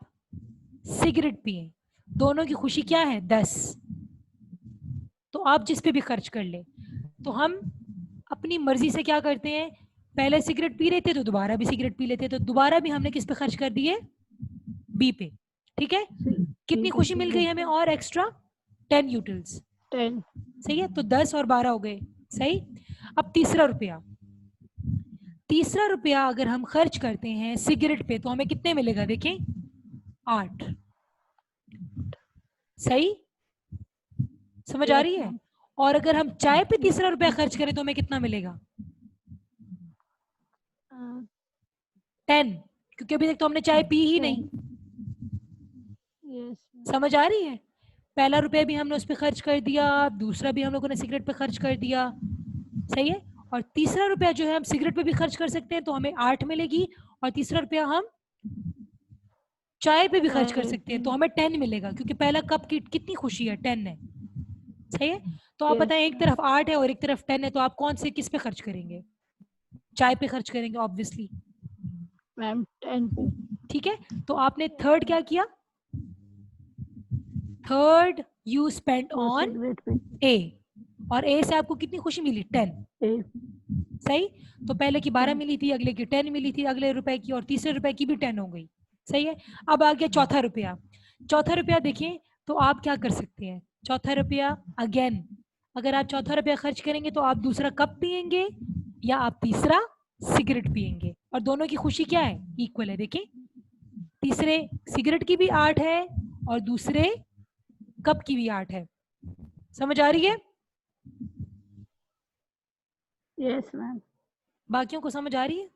सिगरेट पिए, दोनों की खुशी क्या है? 10। तो आप जिस पे भी खर्च कर ले, तो हम अपनी मर्जी से क्या करते हैं, पहले सिगरेट पी रहे थे तो दोबारा भी सिगरेट पी लेते, तो दोबारा भी हमने किस पे खर्च कर दिए? बी पे, ठीक है। कितनी खुशी मिल गई हमें और एक्स्ट्रा? 10 यूटिल्स, 10। सही है। तो 10 और 12 हो गए, सही। अब तीसरा रुपया अगर हम खर्च करते हैं सिगरेट पे तो हमें कितने मिलेगा? देखें 8, सही। समझ आ रही है? और अगर हम चाय पे तीसरा रुपया खर्च करें तो हमें कितना मिलेगा? 10, क्योंकि अभी तक तो हमने चाय पी ही नहीं। यस समझ आ रही है? पहला रुपया भी हमने उस पर खर्च कर दिया, दूसरा भी हम लोगों ने सिगरेट पे खर्च कर दिया, सही है। और तीसरा रुपया जो है हम सिगरेट पे भी खर्च कर सकते हैं, तो हमें 8 मिलेगी। और तीसरा रुपया हम चाय पे भी खर्च कर सकते हैं, तो हमें 10 मिलेगा, क्योंकि पहला कप की कितनी खुशी है, 10 है, सही है। तो आप बताएं, एक तरफ 8 है और एक तरफ 10 है, तो आप कौन से किस पे खर्च करेंगे? चाय पे खर्च करेंगे ऑब्वियसली, मैम 10 पे। ठीक है। तो आपने थर्ड क्या किया? थर्ड यू स्पेंड वो ऑन सिगरेट पे ए, और ए से आपको कितनी खुशी मिली? 10, सही। तो पहले की 12 मिली थी, अगले की 10 मिली थी, अगले रुपए की, और तीसरे रुपए की भी 10 हो गई, सही है। अब आ गया चौथा रुपया। चौथा रुपया देखें तो आप क्या कर सकते हैं? चौथा रुपया अगेन, अगर आप चौथा रुपया खर्च करेंगे तो आप दूसरा कप पियेंगे या आप तीसरा सिगरेट पियेंगे, और दोनों की खुशी क्या है? इक्वल है। देखिए, तीसरे सिगरेट की भी 8 है और दूसरे कप की भी 8 है। समझ आ रही है? Yes ma'am. बाकियों को समझ आ रही है?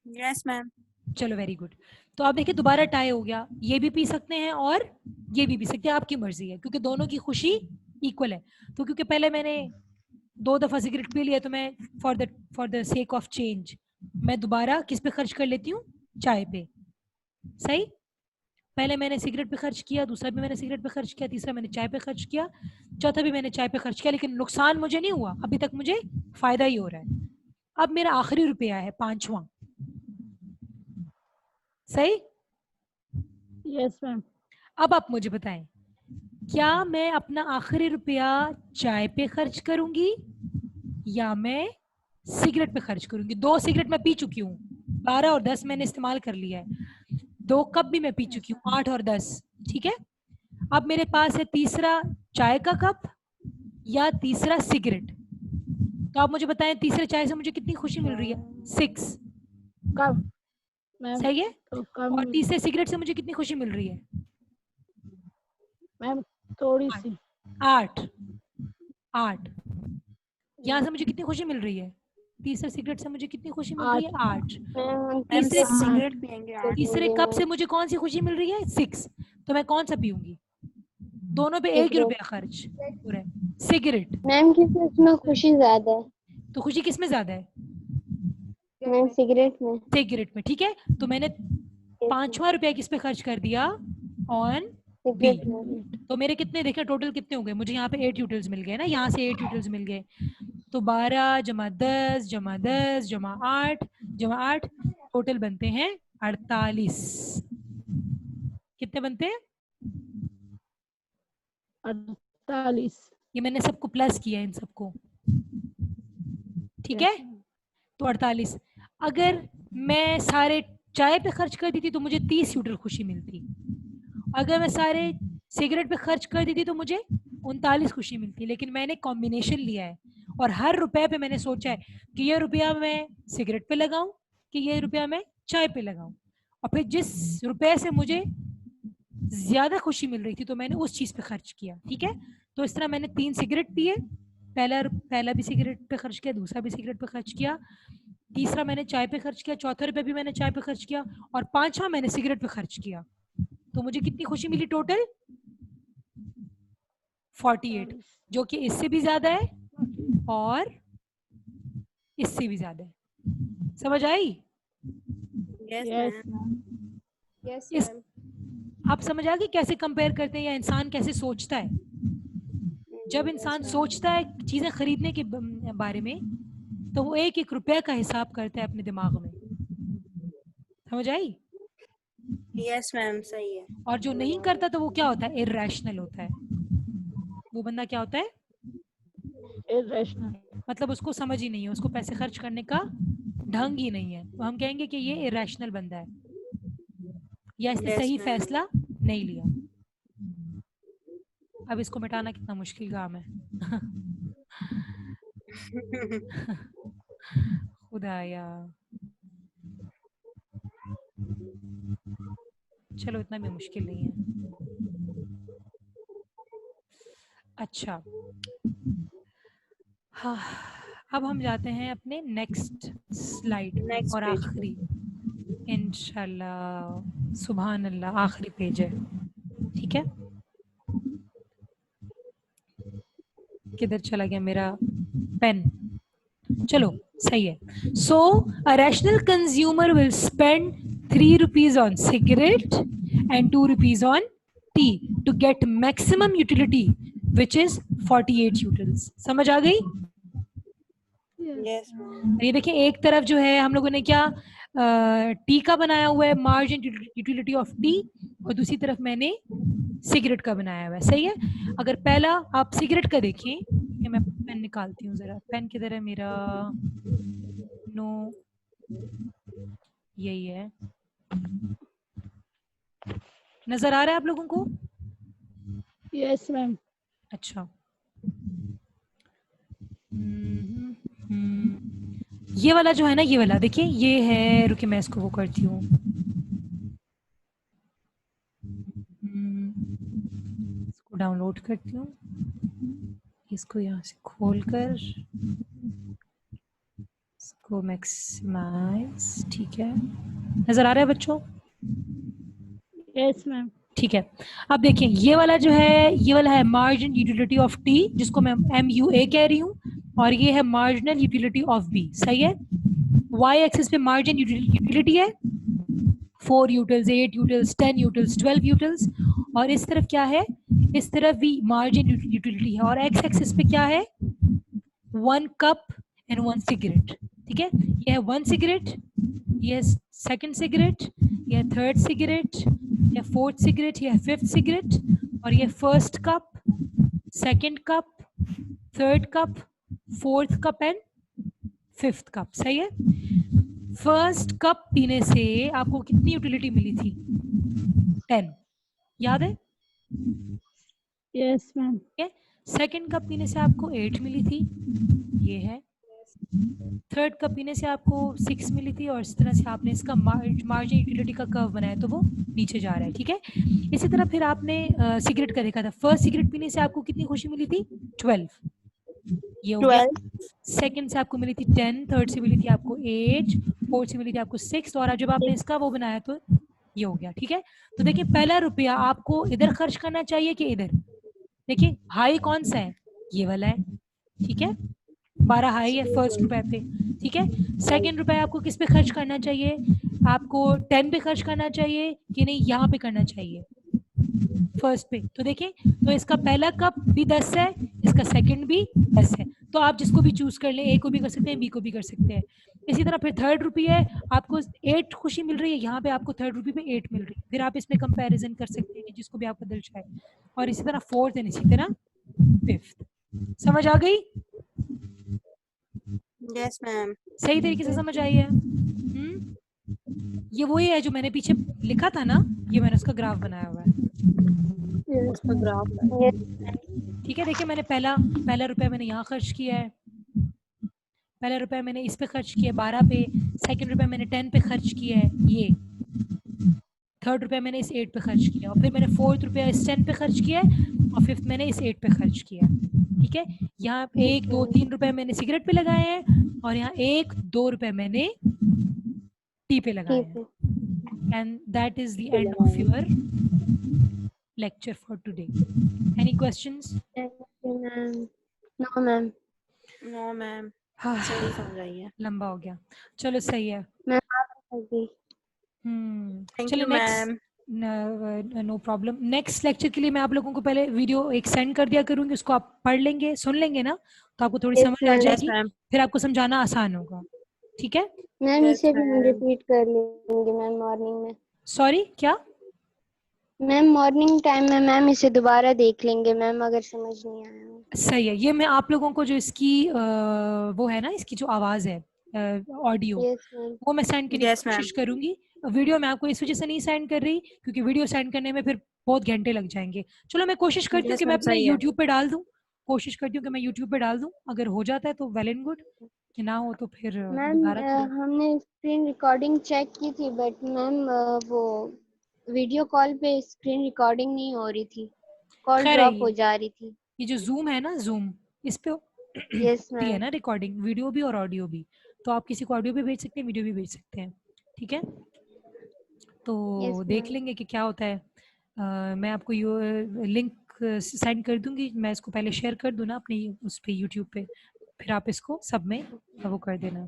Yes ma'am. चलो वेरी गुड। तो आप देखिए, दोबारा टाई हो गया, ये भी पी सकते हैं और ये भी पी सकते हैं, आपकी मर्जी है, क्योंकि दोनों की खुशी इक्वल है। तो क्योंकि पहले मैंने 2 दफा सिगरेट पी लिया, तो मैं for the sake of change मैं दोबारा किस पे खर्च कर लेती हूँ? चाय पे, सही। पहले मैंने सिगरेट पे खर्च किया, दूसरा भी मैंने सिगरेट पे खर्च किया, तीसरा मैंने चाय पे खर्च किया, चौथा भी मैंने चाय पे खर्च किया, लेकिन नुकसान मुझे नहीं हुआ, अभी तक मुझे फायदा ही हो रहा है। अब मेरा आखिरी रुपया है, 5वां, सही। Yes ma'am. अब आप मुझे बताएं, क्या मैं अपना आखिरी रुपया चाय पे खर्च करूंगी या मैं सिगरेट पे खर्च करूंगी? 2 सिगरेट मैं पी चुकी हूँ, 12 और 10 मैंने इस्तेमाल कर लिया है, 2 कप भी मैं पी चुकी हूँ, 8 और 10, ठीक है। अब मेरे पास है तीसरा चाय का कप या तीसरा सिगरेट। तो आप मुझे बताएं, तीसरे चाय से मुझे कितनी खुशी मिल रही है? 6, कब मैम? सही है। तो कम और तीसरे सिगरेट से मुझे कितनी खुशी मिल रही है? मैम, थोड़ी सी। 8, 8। यहाँ से मुझे कितनी खुशी मिल रही है? तीसरे सिगरेट से मुझे कितनी खुशी मिल रही है? 8। मैम मैम तीसरे सिगरेट पियेंगे 8। तीसरे कप से मुझे कौन सी खुशी मिल रही है? 6। तो मैं कौन सा पीऊंगी? दोनों पे एक ही सिगरेट। रुपया खर्च हो रहा है, सिगरेट। मैम क्योंकि उसमें खुशी ज्यादा है। तो खुशी किस में ज्यादा है? मैम सिगरेट में। सिगरेट में, ठीक है। तो मैंने 5वां रुपया किस पे खर्च कर दिया? On B. सिगरेट में। तो मेरे कितने देखे टोटल कितने हो गए? मुझे यहाँ पे 8 यूटिल्स मिल गए ना, यहाँ से 8 यूटिल्स मिल गए। तो 12 जमा 10 जमा 10 जमा 8 जमा 8 टोटल बनते हैं 48। कितने बनते हैं? 48। ये मैंने सबको प्लस किया, इन सबको, ठीक है। तो 48। अगर मैं सारे चाय पे खर्च कर देती तो मुझे 30 यूटिल खुशी मिलती। अगर मैं सारे सिगरेट पे खर्च कर देती तो मुझे 39 खुशी मिलती। लेकिन मैंने कॉम्बिनेशन लिया है, और हर रुपए पे मैंने सोचा है कि ये रुपया मैं सिगरेट पे लगाऊं कि ये रुपया मैं चाय पे लगाऊं, और फिर जिस रुपए से मुझे ज्यादा खुशी मिल रही थी तो मैंने उस चीज पे खर्च किया, ठीक है। तो इस तरह मैंने 3 सिगरेट पिए, पहला भी सिगरेट पे खर्च किया, दूसरा भी सिगरेट पे खर्च किया, तीसरा मैंने चाय पे खर्च किया, चौथा रुपया भी मैंने चाय पे खर्च किया, और 5वां मैंने सिगरेट पे खर्च किया। तो मुझे कितनी खुशी मिली टोटल? 48, जो कि इससे भी ज्यादा है और इससे भी ज्यादा है। समझ आई? Yes yes ma'am. यस इस मैम। आप समझ आ गई कैसे कंपेयर करते हैं या इंसान कैसे सोचता है? जब इंसान सोचता है चीजें खरीदने के बारे में, तो वो एक एक रुपए का हिसाब करता है अपने दिमाग में। समझ आई? यस मैम सही है। और जो नहीं करता तो वो क्या होता है? इररेशनल होता है। वो बंदा क्या होता है? इरेशनल। मतलब उसको समझ ही नहीं है, उसको पैसे खर्च करने का ढंग ही नहीं है, तो हम कहेंगे कि ये इररेशनल बंदा है, या इसने Yes, सही ma'am. फैसला नहीं लिया। अब इसको मिटाना कितना मुश्किल काम है। खुदाया, चलो इतना भी मुश्किल नहीं है। अच्छा, हाँ, अब हम जाते हैं अपने नेक्स्ट स्लाइड नेक्स्ट और पेज आखिरी, इंशाल्लाह सुभान अल्लाह, आखिरी पेज है, ठीक है। किधर चला गया मेरा पेन? चलो सही है। So a rational consumer will spend 3 rupees on cigarette and 2 rupees on tea to get maximum utility which is 48 utils। समझ आ गई? यस ये देखिए, एक तरफ जो है हम लोगों ने क्या टी का बनाया हुआ है, मार्जिन यूटिलिटी ऑफ टी, और दूसरी तरफ मैंने सिगरेट का बनाया हुआ है। सही है। अगर पहला आप सिगरेट का देखें, ये मैं पेन निकालती हूँ जरा, पेन किधर है मेरा? नो, यही है। नजर आ रहा है आप लोगों को? Yes ma'am. अच्छा, ये वाला जो है ना, ये वाला देखिए, ये है, रुकिए मैं इसको वो करती हूँ, इसको डाउनलोड करती हूँ, इसको यहाँ से खोलकर इसको मैक्सिमाइज, ठीक है। नजर आ रहा है बच्चों? Yes ma'am. ठीक है। अब देखिए, ये वाला जो है, ये वाला है मार्जिन यूटिलिटी ऑफ टी, जिसको मैं MUA कह रही हूँ, और ये है मार्जिनल यूटिलिटी ऑफ बी। सही है। वाई एक्सिस पे मार्जिन यूटिलिटी है 4 यूटिल्स, 8 यूटिल्स, 10 यूटिल्स, 12 यूटिल्स, और इस तरफ क्या है? इस तरफ भी मार्जिन यूटिलिटी है, और एक्स एक्सिस पे क्या है? 1 कप एंड 1 सिगरेट। ठीक है। ये है 1 सिगरेट, ये सेकंड सिगरेट, ये थर्ड सिगरेट, ये फोर्थ सिगरेट, ये फिफ्थ सिगरेट, और ये first cup, second cup, third cup, fourth cup and fifth cup. सही है। फर्स्ट कप पीने से आपको कितनी यूटिलिटी मिली थी? 10, याद है? Yes ma'am. सेकंड कप पीने से आपको 8 मिली थी, ये है। थर्ड कप पीने से आपको 6 मिली थी, और इस तरह से आपने इसका मार्जिन यूटिलिटी का कर्व बनाया तो वो नीचे जा रहा है। ठीक है। इसी तरह फिर आपने सिगरेट का देखा था, फर्स्ट सिगरेट पीने से आपको कितनी खुशी मिली थी? 12, ये हो गया। सेकंड से आपको मिली थी 10, थर्ड से मिली थी आपको 8, फोर्थ से मिली थी आपको 6, और जब आपने इसका वो बनाया तो ये हो गया। ठीक है। तो देखिए, पहला रुपया आपको इधर खर्च करना चाहिए कि इधर? देखिए, हाई कौन सा है? ये वाला है। ठीक है। 12 हाई है फर्स्ट रुपए पे। ठीक है। सेकंड रुपए आपको किस पे खर्च करना चाहिए? आपको 10 पे खर्च करना चाहिए कि नहीं, यहाँ पे करना चाहिए? फर्स्ट पे। तो देखिए, तो इसका पहला कप भी 10 है, इसका सेकंड भी 10 है, तो आप जिसको भी चूज कर लें, ए को भी कर सकते हैं, बी को भी कर सकते हैं। इसी तरह फिर थर्ड रुपी है, आपको 8 खुशी मिल रही है, यहाँ पे आपको थर्ड रुपी पे 8 मिल रही है, फिर आप इसमें कंपैरिजन कर सकते हैं जिसको भी आपका दिल चाहे। और इसी तरह फोर्थ एंड इसी तरह फिफ्थ। समझ आ गई? Yes ma'am. सही तरीके से समझ आई है? ये वही है जो मैंने पीछे लिखा था ना, ये मैंने उसका ग्राफ बनाया हुआ है। उसका ग्राफ ठीक है। देखिए, मैंने पहला रुपया मैंने यहाँ खर्च किया है, पहला रुपया मैंने इस पे खर्च किया 12 पे, सेकंड रुपया मैंने 10 पे खर्च किया है, ये थर्ड रुपया मैंने इस 8 पे खर्च किया, और फिर मैंने फोर्थ रुपया इस 10 पे खर्च किया है, और फिफ्थ मैंने इस 8 पे खर्च किया। ठीक है। यहाँ 1, 2, 3 रुपए मैंने सिगरेट पे लगाए हैं, और यहाँ 1, 2 रुपए मैंने टी पे लगाए हैं। And that is the end of your lecture for today. Any questions? No ma'am. No ma'am. हाँ, सही समझ आई है। लंबा हो गया। चलो सही है। थैंक चलो you next, ma'am. No problem. Next lecture के लिए मैं आप लोगों को पहले वीडियो एक सेंड कर दिया करूंगी, उसको आप पढ़ लेंगे, सुन लेंगे ना, तो आपको थोड़ी समझ आ जाएगी, फिर आपको समझाना आसान होगा। ठीक है मैम? इसे भी हम रिपीट कर लेंगे मैम मॉर्निंग में। सॉरी, क्या मैम मॉर्निंग टाइम में मैम इसे दोबारा देख लेंगे मैम, अगर समझ नहीं आया। सही है। ये मैं आप लोगों को जो इसकी वो है ना, इसकी जो आवाज है ऑडियो, वो मैं सेंड करने की कोशिश करूंगी। वीडियो मैं आपको इस वजह से नहीं सेंड कर रही क्योंकि वीडियो सेंड करने में फिर बहुत घंटे लग जाएंगे। चलो मैं कोशिश करती हूँ कि मैं अपने यूट्यूब पे डाल दूँ, कोशिश करती हूँ कि मैं यूट्यूब पे डाल दूँ, अगर हो जाता है तो वेल एंड गुड, कि ना हो तो फिर मैम हमने स्क्रीन रिकॉर्डिंग चेक की थी, बट मैम वो वीडियो कॉल पे स्क्रीन रिकॉर्डिंग नहीं हो रही थी, कॉल ड्रॉप हो जा रही थी। ये जो जूम है ना, जूम, इस पे यस होती है मैम। ना रिकॉर्डिंग, वीडियो भी और ऑडियो भी। तो आप किसी को ऑडियो भी भेज सकते हैं, वीडियो भी भेज सकते हैं, ठीक है। तो यस देख मैम। लेंगे कि क्या होता है। मैं आपको लिंक सेंड कर दूंगी, मैं इसको पहले शेयर कर दूँ ना अपनी उस पे यूट्यूब पे, फिर आप इसको सब में वो कर देना।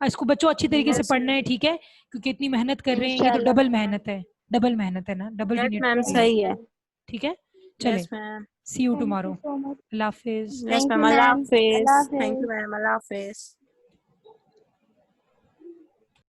इसको बच्चों अच्छी तरीके से यस पढ़ना है, ठीक है, क्योंकि इतनी मेहनत कर रहे हैं, ये तो इंशाल्लाह डबल मैम। मेहनत है, डबल मेहनत है ना, डबल यस यूनिट मैम, है ये, सही है। ठीक है। चले, yes ma'am. See you thank tomorrow, you so much. Allah हाफिज। Yes thank you ma'am, Allah ma'am. हाफिज। अल्लाह थैंक यू हाफिज। मैम, अल्लाह हाफिज।